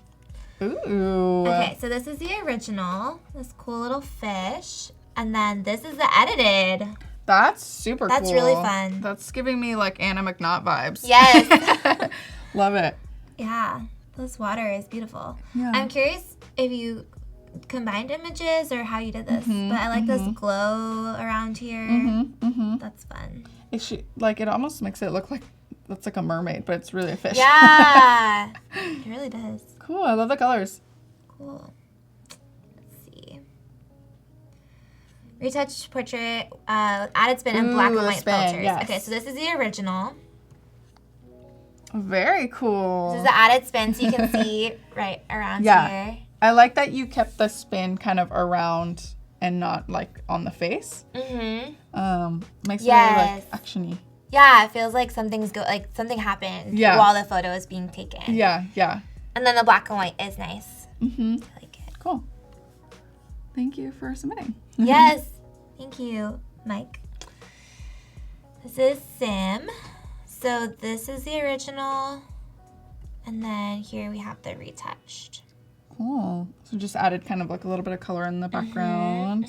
Ooh. Okay, so this is the original, this cool little fish. And then this is the edited. That's super cool. That's really fun. That's giving me like Anna McNaught vibes. Yes. Love it. Yeah, this water is beautiful. Yeah. I'm curious if you combined images or how you did this, but I like this glow around here. That's fun. It almost makes it look like that's like a mermaid, but it's really a fish. Yeah, it really does. Cool. I love the colors. Cool. Let's see. Retouched portrait, added spin and black and white filters. Yes. Okay, so this is the original. Very cool. This is the added spin, so you can see right around here. I like that you kept the spin kind of around and not like on the face. Makes it really like actiony. Yeah, it feels like something happened while the photo is being taken. Yeah. And then the black and white is nice. I like it. Cool. Thank you for submitting. Yes. Thank you, Mike. This is Sim. So this is the original. And then here we have the retouched. Cool. So just added kind of like a little bit of color in the background.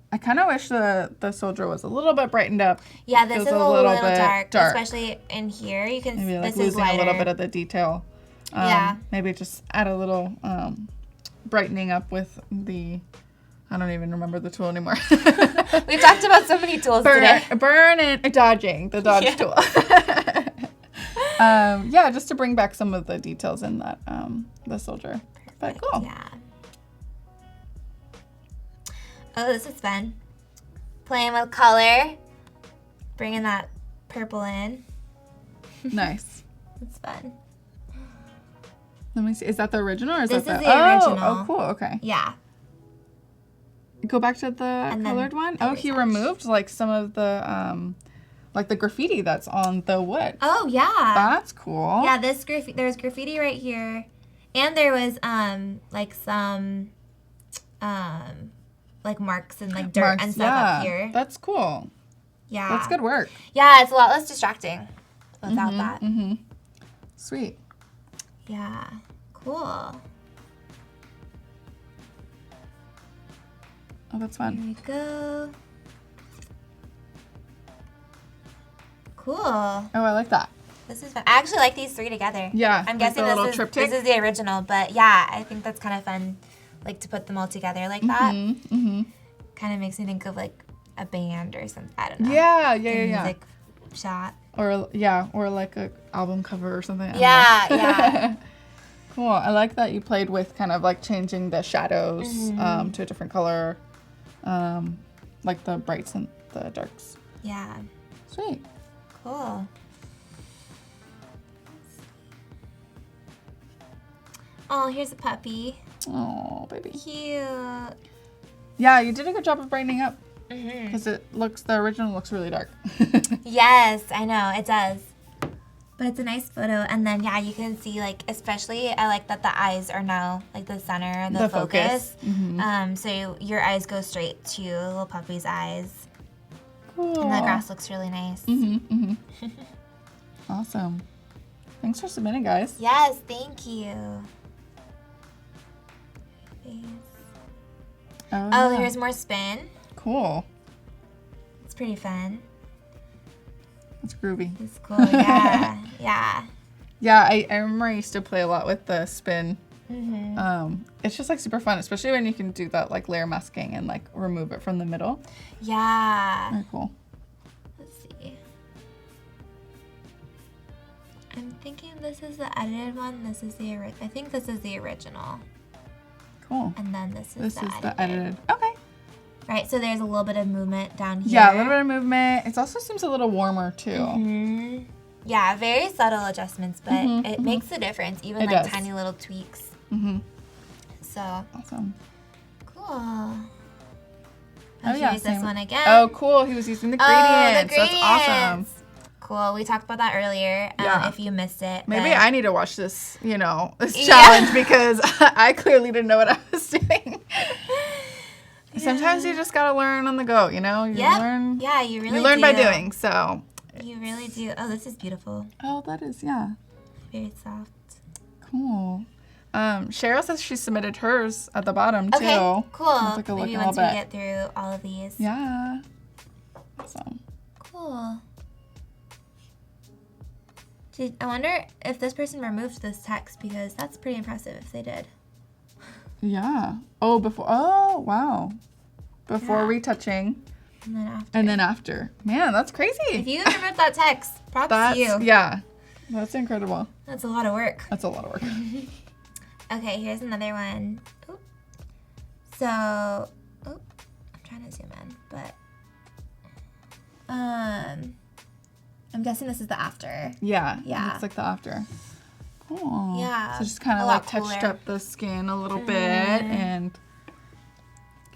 I kind of wish the soldier was a little bit brightened up. Yeah, this Feels is a a little little bit dark, dark. especially in here. You can Maybe like this is losing lighter. a little bit of the detail. Maybe just add a little brightening up with the. I don't even remember the tool anymore. We've talked about so many tools today. Burn and dodging, the dodge tool. Just to bring back some of the details in that the soldier. But cool. Yeah. Oh, this is fun. Playing with color, bringing that purple in. Nice. It's fun. Let me see. Is that the original or is This that is the original. Oh, cool. Okay. Yeah. Go back to the And then colored one. the Oh, he retouch. removed like some of the like the graffiti that's on the wood. Oh yeah. That's cool. Yeah, there's graffiti right here, and there was like some like marks and like dirt Marks, and stuff up here. That's cool. Yeah. That's good work. Yeah, it's a lot less distracting without that. Sweet. Yeah. Cool. Oh, that's Here fun. we go. Cool. Oh, I like that. This is fun. I actually like these three together. Yeah, I'm like guessing the little this triptych? is the original, but yeah, I think that's kind of fun, like to put them all together like that. Kind of makes me think of like a band or something. I don't know. Yeah. Music shot. Or like a album cover or something. I don't know. Yeah. Cool. I like that you played with kind of like changing the shadows to a different color, like the brights and the darks. Yeah. Sweet. Cool. Oh, here's a puppy. Oh, baby. Cute. Yeah, you did a good job of brightening up. Mm-hmm. Because the original looks really dark. Yes, I know, it does. But it's a nice photo. And then, yeah, you can see, like, especially, I like that the eyes are now, like, the center, the focus. Mm-hmm. So your eyes go straight to little puppy's eyes. Cool. And the grass looks really nice. Mm-hmm. Mm-hmm. Awesome. Thanks for submitting, guys. Yes, thank you. Oh, yeah. here's more spin. Cool. It's pretty fun. It's groovy. It's cool, yeah. Yeah. Yeah, I remember I used to play a lot with the spin. Mm-hmm. It's just like super fun, especially when you can do that like layer masking and like remove it from the middle. Yeah. Very cool. Let's see. I'm thinking this is the edited one. This is the I think this is the original. Cool. And then this is the edited. Okay. Right, so there's a little bit of movement down here. Yeah, a little bit of movement. It also seems a little warmer too. Mm-hmm. Yeah, very subtle adjustments, but it makes a difference, even It like does. tiny little tweaks. Mm-hmm. So Awesome. cool. Oh, Here's same. this one again. Oh, cool. He was using the gradients. That's awesome. Cool. We talked about that earlier. Yeah. If you missed it, Maybe but- I need to watch this, this challenge because I clearly didn't know what I was doing. Sometimes you just gotta learn on the go, You learn. Yeah, you really. You learn do. by doing. So. You really do. Oh, this is beautiful. Oh, that is Very soft. cool. Cheryl says she submitted hers at the bottom too. Okay, cool. I'll take a look Maybe in a once we little bit. get through all of these. Yeah. Awesome. Cool. I wonder if this person removed this text because that's pretty impressive if they did. Yeah. Oh, before. Oh, wow. Before retouching. And then after. And then after. Man, that's crazy. If you removed that text, props to you. Yeah. That's incredible. That's a lot of work. That's a lot of work. Okay, here's another one. Oop. So, I'm trying to zoom in, but I'm guessing this is the after. Yeah. Yeah. It looks like the after. Cool. Yeah, So just kind a of lot like touched cooler. up the skin a little bit and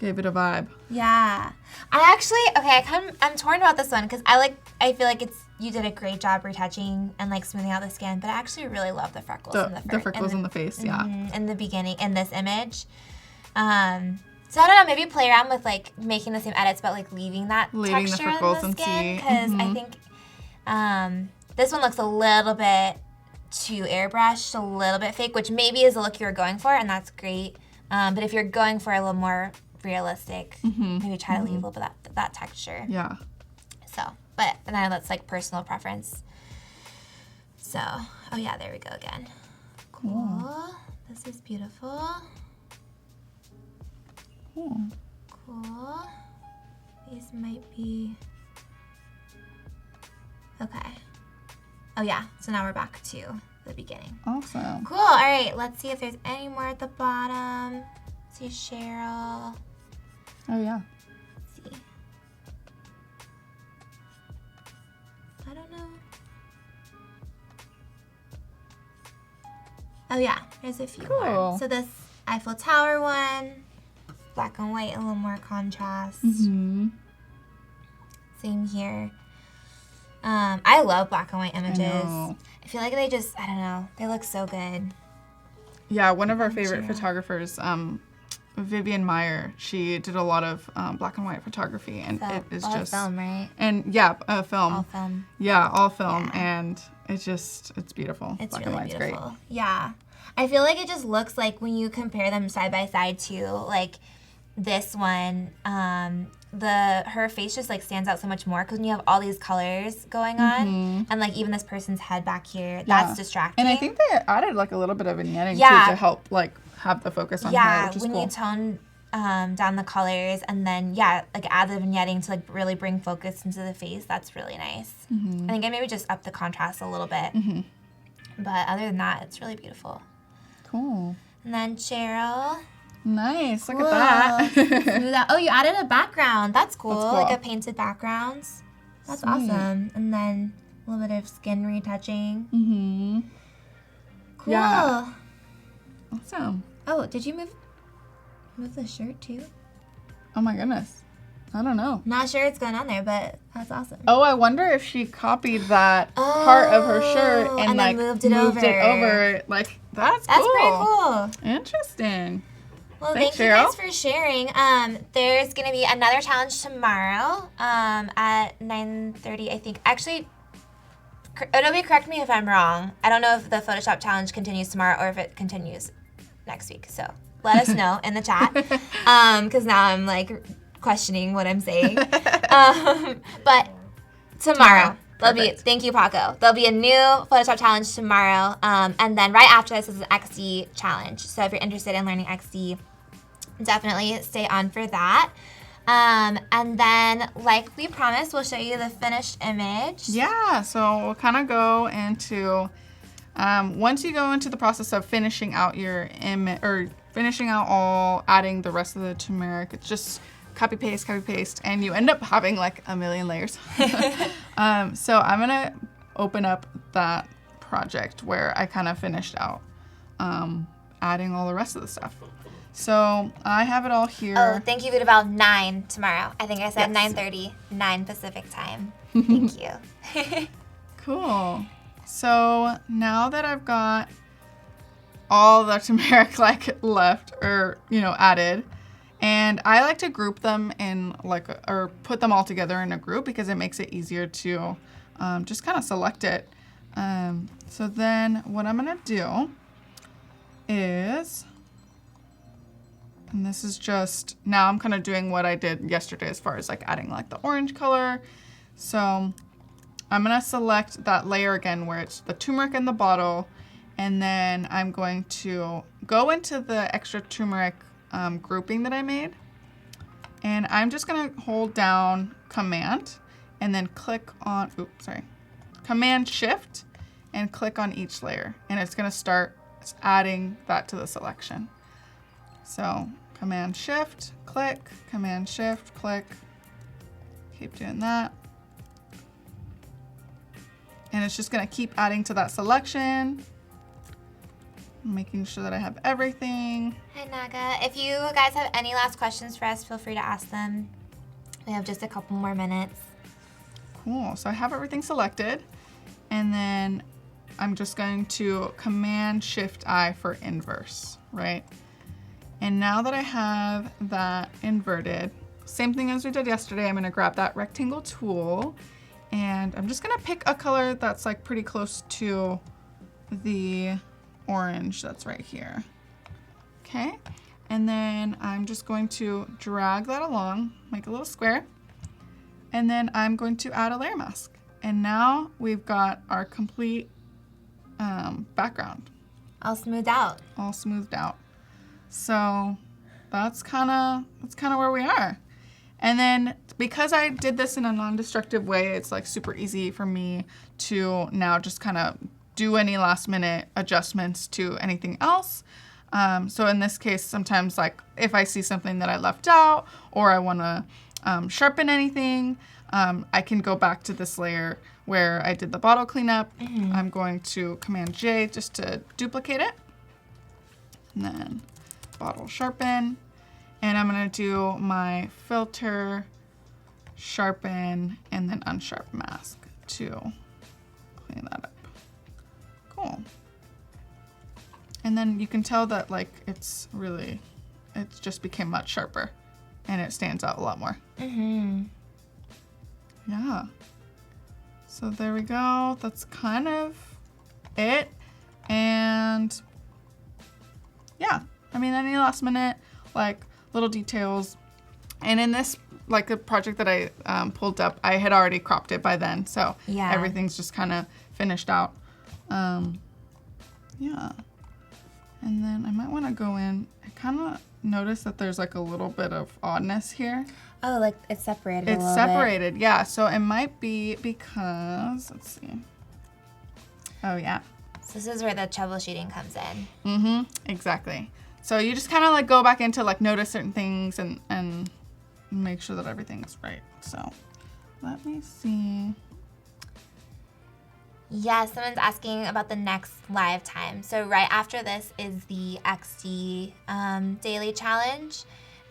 gave it a vibe. Yeah. I'm torn about this one because I feel like you did a great job retouching and like smoothing out the skin, but I actually really love the freckles in The freckles in the face, yeah. In the beginning, in this image. So I don't know, maybe play around with like making the same edits, but like leaving the Leaving the texture freckles in and the skin see. because I think this one looks a little bit too airbrushed, a little bit fake, which maybe is the look you were going for, and that's great. But if you're going for a little more realistic, maybe try to leave a little bit of that texture. Yeah. So, but I know that's like personal preference. So, oh yeah, there we go again. Cool. This is beautiful. Cool. These might be... Okay. Oh yeah, so now we're back to the beginning. Awesome. Cool, all right, let's see if there's any more at the bottom. Let's see Cheryl. Oh, yeah. Let's see. I don't know. Oh yeah, there's a few more. Cool. So this Eiffel Tower one, black and white, a little more contrast. Mm-hmm. Same here. I love black and white images. know. I feel like they just, I don't know, they look so good. Yeah, one of our favorite Cheryl. photographers, Vivian Meyer, she did a lot of black and white photography, and it is all just film, right? And yeah, film. All film. Yeah, all film, Yeah. and it's beautiful. It's black really and white's beautiful. great. Yeah. I feel like it just looks like when you compare them side by side to like this one, her face just like stands out so much more because when you have all these colors going on and like even this person's head back here, that's distracting. And I think they added like a little bit of vignetting Yeah. too to help like have the focus on her, yeah, which is when cool. you tone down the colors and then like add the vignetting to like really bring focus into the face, that's really nice. I think I maybe just up the contrast a little bit. But other than that, it's really beautiful. Cool. And then Cheryl. Nice. Look Cool. at that. Smooth out. Oh, you added a background. That's cool. That's cool. Like a painted background. That's Sweet. awesome. And then a little bit of skin retouching. Mm-hmm. Cool. Yeah. Awesome. Oh, did you move the shirt too? Oh my goodness. I don't know. Not sure it's going on there, but that's awesome. Oh, I wonder if she copied that part of her shirt and then like moved it over. Like that's That's cool. pretty cool. Interesting. Well, Thanks, thank you Cheryl. guys for sharing. There's going to be another challenge tomorrow at 9:30, I think. Actually, Adobe, correct me if I'm wrong. I don't know if the Photoshop challenge continues tomorrow or if it continues next week. So let us know in the chat because now I'm like questioning what I'm saying. But tomorrow. Thank you, Paco. There'll be a new Photoshop challenge tomorrow. And then right after this is an XD challenge. So if you're interested in learning XD, definitely stay on for that. And then, like we promised, we'll show you the finished image. Yeah, so we'll kind of go into, once you go into the process of finishing out your image, or finishing out all, adding the rest of the turmeric, it's just copy paste, and you end up having like a million layers. So I'm gonna open up that project where I kind of finished out adding all the rest of the stuff. So I have it all here. Oh, thank you, Vidabelle. 9 tomorrow. I think I said Yes. 9:30, 9 Pacific time. Thank you. Cool. So now that I've got all the turmeric like left or added, and I like to group them in or put them all together in a group because it makes it easier to just kind of select it. So then what I'm gonna do is, and this is just, now I'm kind of doing what I did yesterday as far as like adding like the orange color. So I'm gonna select that layer again where it's the turmeric in the bottle, and then I'm going to go into the extra turmeric grouping that I made, and I'm just gonna hold down Command and then click on, Command Shift and click on each layer, and it's gonna start adding that to the selection. So Command Shift, click, Command Shift, click, keep doing that. And it's just gonna keep adding to that selection, making sure that I have everything. Hi, Naga. If you guys have any last questions for us, feel free to ask them. We have just a couple more minutes. Cool, so I have everything selected, and then I'm just going to Command Shift I for inverse, right? And now that I have that inverted, same thing as we did yesterday, I'm gonna grab that rectangle tool, and I'm just gonna pick a color that's like pretty close to the orange that's right here. Okay, and then I'm just going to drag that along, make a little square, and then I'm going to add a layer mask. And now we've got our complete background. All smoothed out. All smoothed out. So that's kind of where we are. And then because I did this in a non-destructive way, it's like super easy for me to now just kind of do any last minute adjustments to anything else. So in this case, sometimes like if I see something that I left out or I want to sharpen anything, I can go back to this layer where I did the bottle cleanup. I'm going to Command J just to duplicate it. And then bottle sharpen. And I'm going to do my filter, sharpen, and then unsharp mask to clean that up. Cool. And then you can tell that like it just became much sharper and it stands out a lot more. Yeah. So there we go. That's kind of it. And yeah, I mean, any last minute, like little details. And in this, like the project that I pulled up, I had already cropped it by then. So yeah, everything's just kind of finished out. Yeah. And then I might want to go in. I kind of noticed that there's like a little bit of oddness here. Oh, like it's separated a It's little separated, yeah. So it might be because, let's see. Oh, yeah. So this is where the troubleshooting comes in. Exactly. So you just kind of like go back into like notice certain things and make sure that everything's right. So let me see. Yeah, someone's asking about the next live time. So right after this is the XD daily challenge.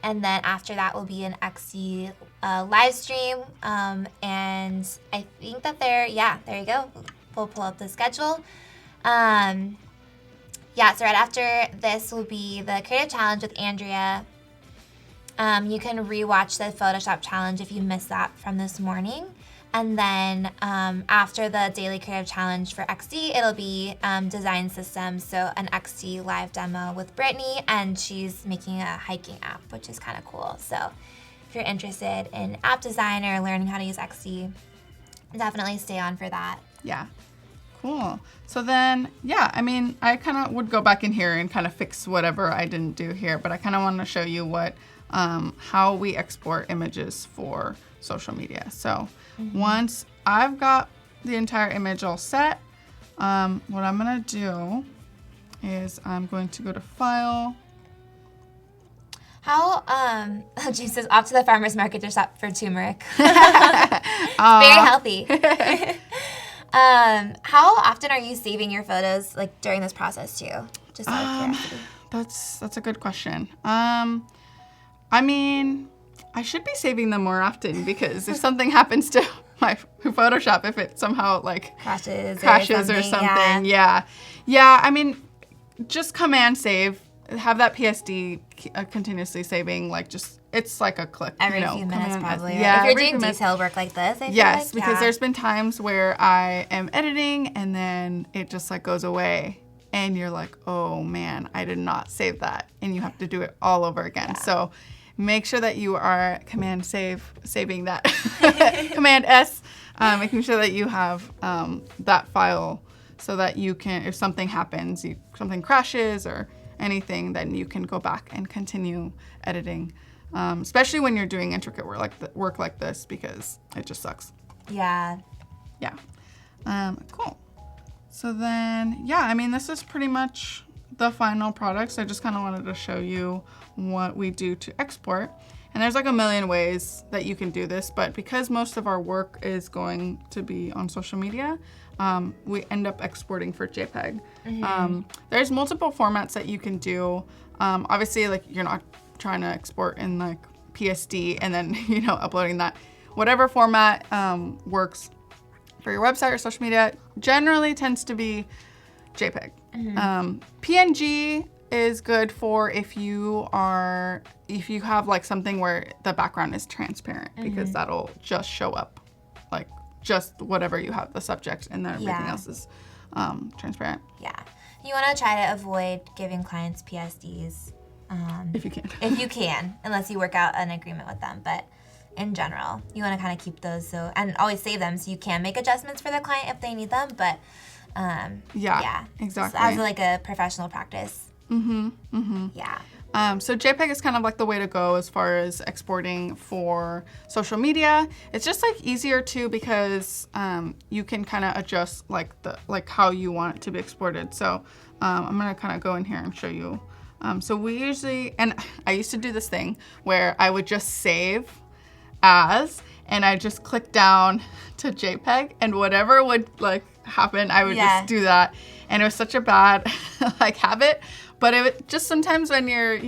And then after that will be an XD live stream. And I think that there you go. We'll pull up the schedule. So right after this will be the Creative Challenge with Andrea. You can rewatch the Photoshop challenge if you missed that from this morning. And then after the Daily Creative Challenge for XD, it'll be design systems, so an XD live demo with Brittany, and she's making a hiking app, which is kind of cool. So if you're interested in app design or learning how to use XD, definitely stay on for that. Yeah. Cool. So then, I kind of would go back in here and kind of fix whatever I didn't do here, but I kind of want to show you how we export images for social media. So once I've got the entire image all set, what I'm going to do is I'm going to go to File. How, James says, off to the farmer's market to shop for turmeric. It's very healthy. How often are you saving your photos, like, during this process, too? Just out of curiosity. That's a good question. I should be saving them more often because if something happens to my Photoshop, if it somehow crashes or something, yeah. Just Command save, have that PSD continuously saving, it's like a click. Every few minutes, probably. Yeah, if you're doing detail work like this, I feel yes, because there's been times where I am editing and then it just goes away. And you're like, oh man, I did not save that. And you have to do it all over again. Yeah. So make sure that you are saving that. Command S, making sure that you have that file so that you can, if something happens, something crashes or anything, then you can go back and continue editing. Especially when you're doing intricate work like this because it just sucks. Yeah. Yeah. Cool. So then, this is pretty much the final product. So I just kind of wanted to show you what we do to export. And there's a million ways that you can do this, but because most of our work is going to be on social media, we end up exporting for JPEG. Mm-hmm. There's multiple formats that you can do. Obviously, you're not trying to export in PSD and then, uploading that. Whatever format works for your website or social media generally tends to be JPEG. Mm-hmm. PNG is good for if you have something where the background is transparent, mm-hmm. because that'll just show up just whatever you have, the subject, and then everything else is transparent. Yeah. You want to try to avoid giving clients PSDs. If you can. If you can, unless you work out an agreement with them. But in general, you want to kind of keep those and always save them so you can make adjustments for the client if they need them. But exactly. As a professional practice. Mm-hmm. Mm-hmm. Yeah. So JPEG is kind of the way to go as far as exporting for social media. It's just easier too because you can kind of adjust how you want it to be exported. So I'm gonna kind of go in here and show you. So we usually, and I used to do this thing where I would just save as, and I just click down to JPEG, and whatever would happen, I would just do that. And it was such a bad habit, but it just sometimes when you're,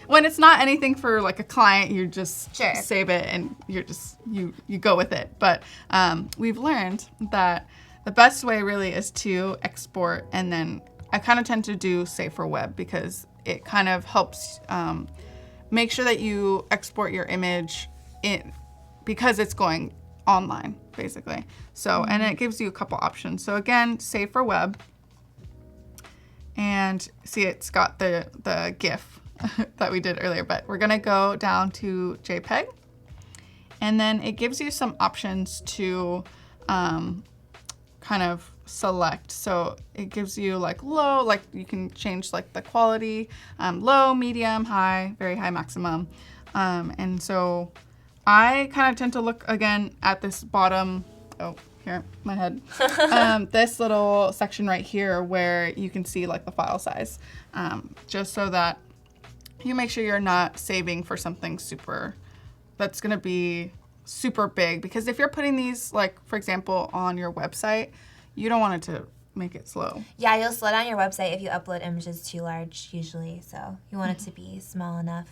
when it's not anything for a client, you just save it and you're just, you go with it. But we've learned that the best way really is to export, and then I kind of tend to do save for web because it kind of helps make sure that you export your image because it's going online, basically. So, and it gives you a couple options. So again, save for web, and see it's got the GIF that we did earlier, but we're gonna go down to JPEG, and then it gives you some options to kind of select. So it gives you low, you can change the quality, low, medium, high, very high, maximum. And so I kind of tend to look again at this bottom, here, my head, this little section right here where you can see the file size, just so that you make sure you're not saving for something that's gonna be super big, because if you're putting these, for example, on your website, you don't want it to make it slow. Yeah, you'll slow down your website if you upload images too large usually, so you want it to be small enough.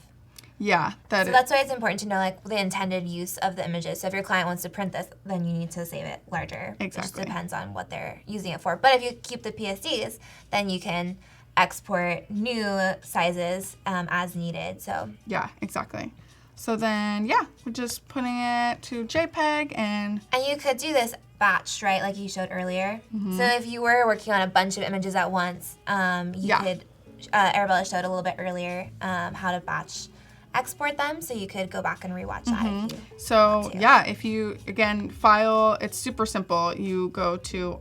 Yeah. So that's why it's important to know like the intended use of the images. So if your client wants to print this, then you need to save it larger. Exactly. It just depends on what they're using it for. But if you keep the PSDs, then you can export new sizes as needed. So yeah, exactly. So then, yeah, we're just putting it to JPEG and you could do this batched, right, like you showed earlier. So if you were working on a bunch of images at once, you could, Arabella showed a little bit earlier how to batch export them, so you could go back and rewatch that if you want to. Yeah, if you, again, file, it's super simple. You go to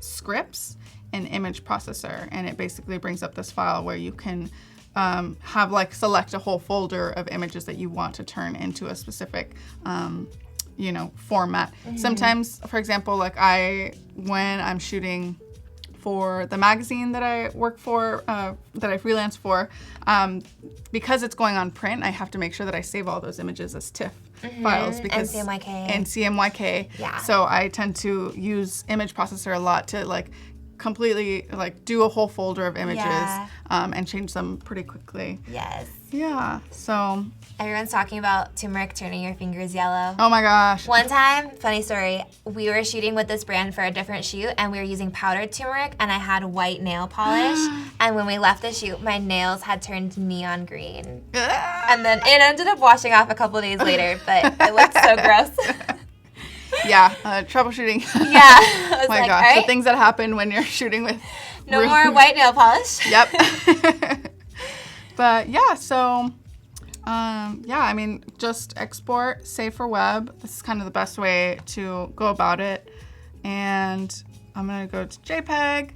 scripts and image processor, and it basically brings up this file where you can have like select a whole folder of images that you want to turn into a specific format. Sometimes, for example, like when I'm shooting for the magazine that I work for, that I freelance for, because it's going on print, I have to make sure that I save all those images as TIFF files because and CMYK. Yeah. So I tend to use image processor a lot to like completely like do a whole folder of images and change them pretty quickly. Yes. Yeah. So everyone's talking about turmeric turning your fingers yellow. Oh my gosh. One time, funny story, we were shooting with this brand for a different shoot and we were using powdered turmeric and I had white nail polish and when we left the shoot, my nails had turned neon green. And then it ended up washing off a couple days later, but it looked so gross. Yeah, troubleshooting. Yeah. I was my like, gosh, all right, the things that happen when you're shooting with no more white nail polish. Yep. But yeah, so I mean, just export, save for web. This is kind of the best way to go about it. And I'm gonna go to JPEG,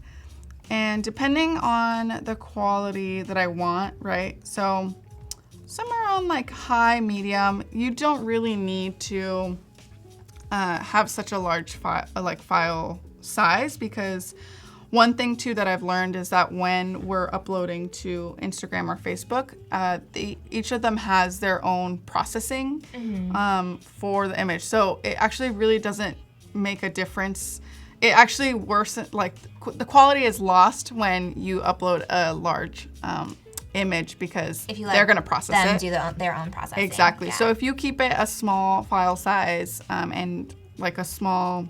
and depending on the quality that I want, right? So somewhere on like high, medium, you don't really need to have such a large file size, because one thing too that I've learned is that when we're uploading to Instagram or Facebook, each of them has their own processing for the image. So it actually really doesn't make a difference. It actually worsens, like the quality is lost when you upload a large image, because If you they're going to process them it. do their own processing. Exactly. Yeah. So if you keep it a small file size and like a small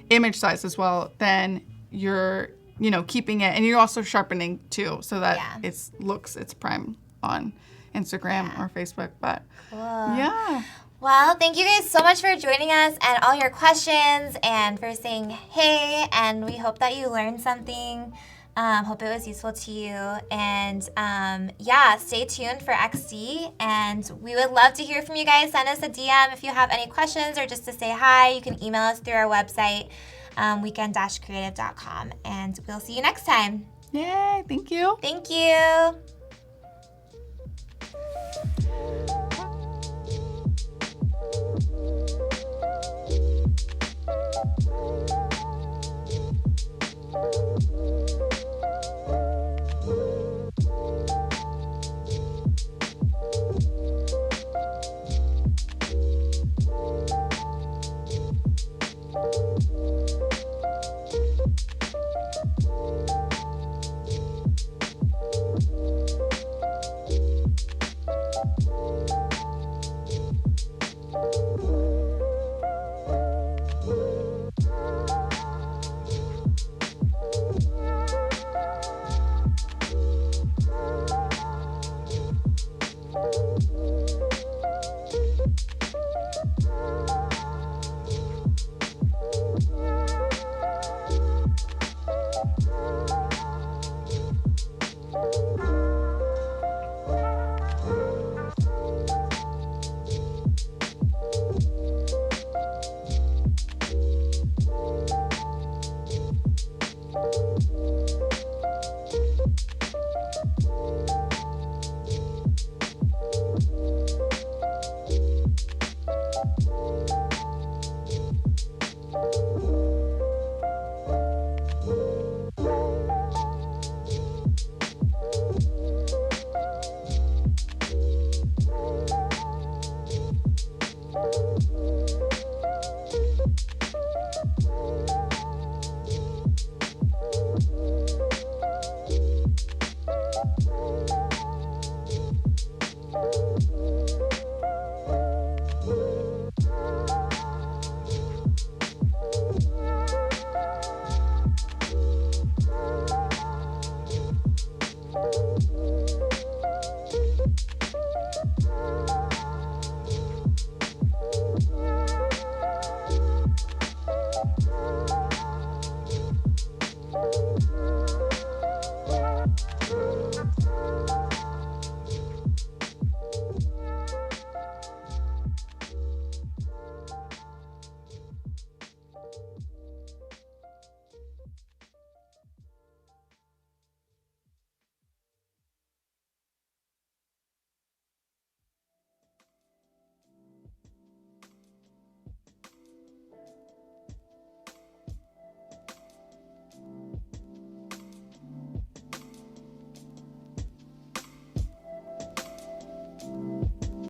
image size as well, then you're keeping it, and you're also sharpening too, so that it's prime on Instagram or Facebook. But yeah. Well, thank you guys so much for joining us and all your questions and for saying hey, and we hope that you learned something. Hope it was useful to you. And stay tuned for XD. And we would love to hear from you guys. Send us a DM if you have any questions or just to say hi. You can email us through our website, weekend-creative.com. And we'll see you next time. Yay. Thank you. Thank you.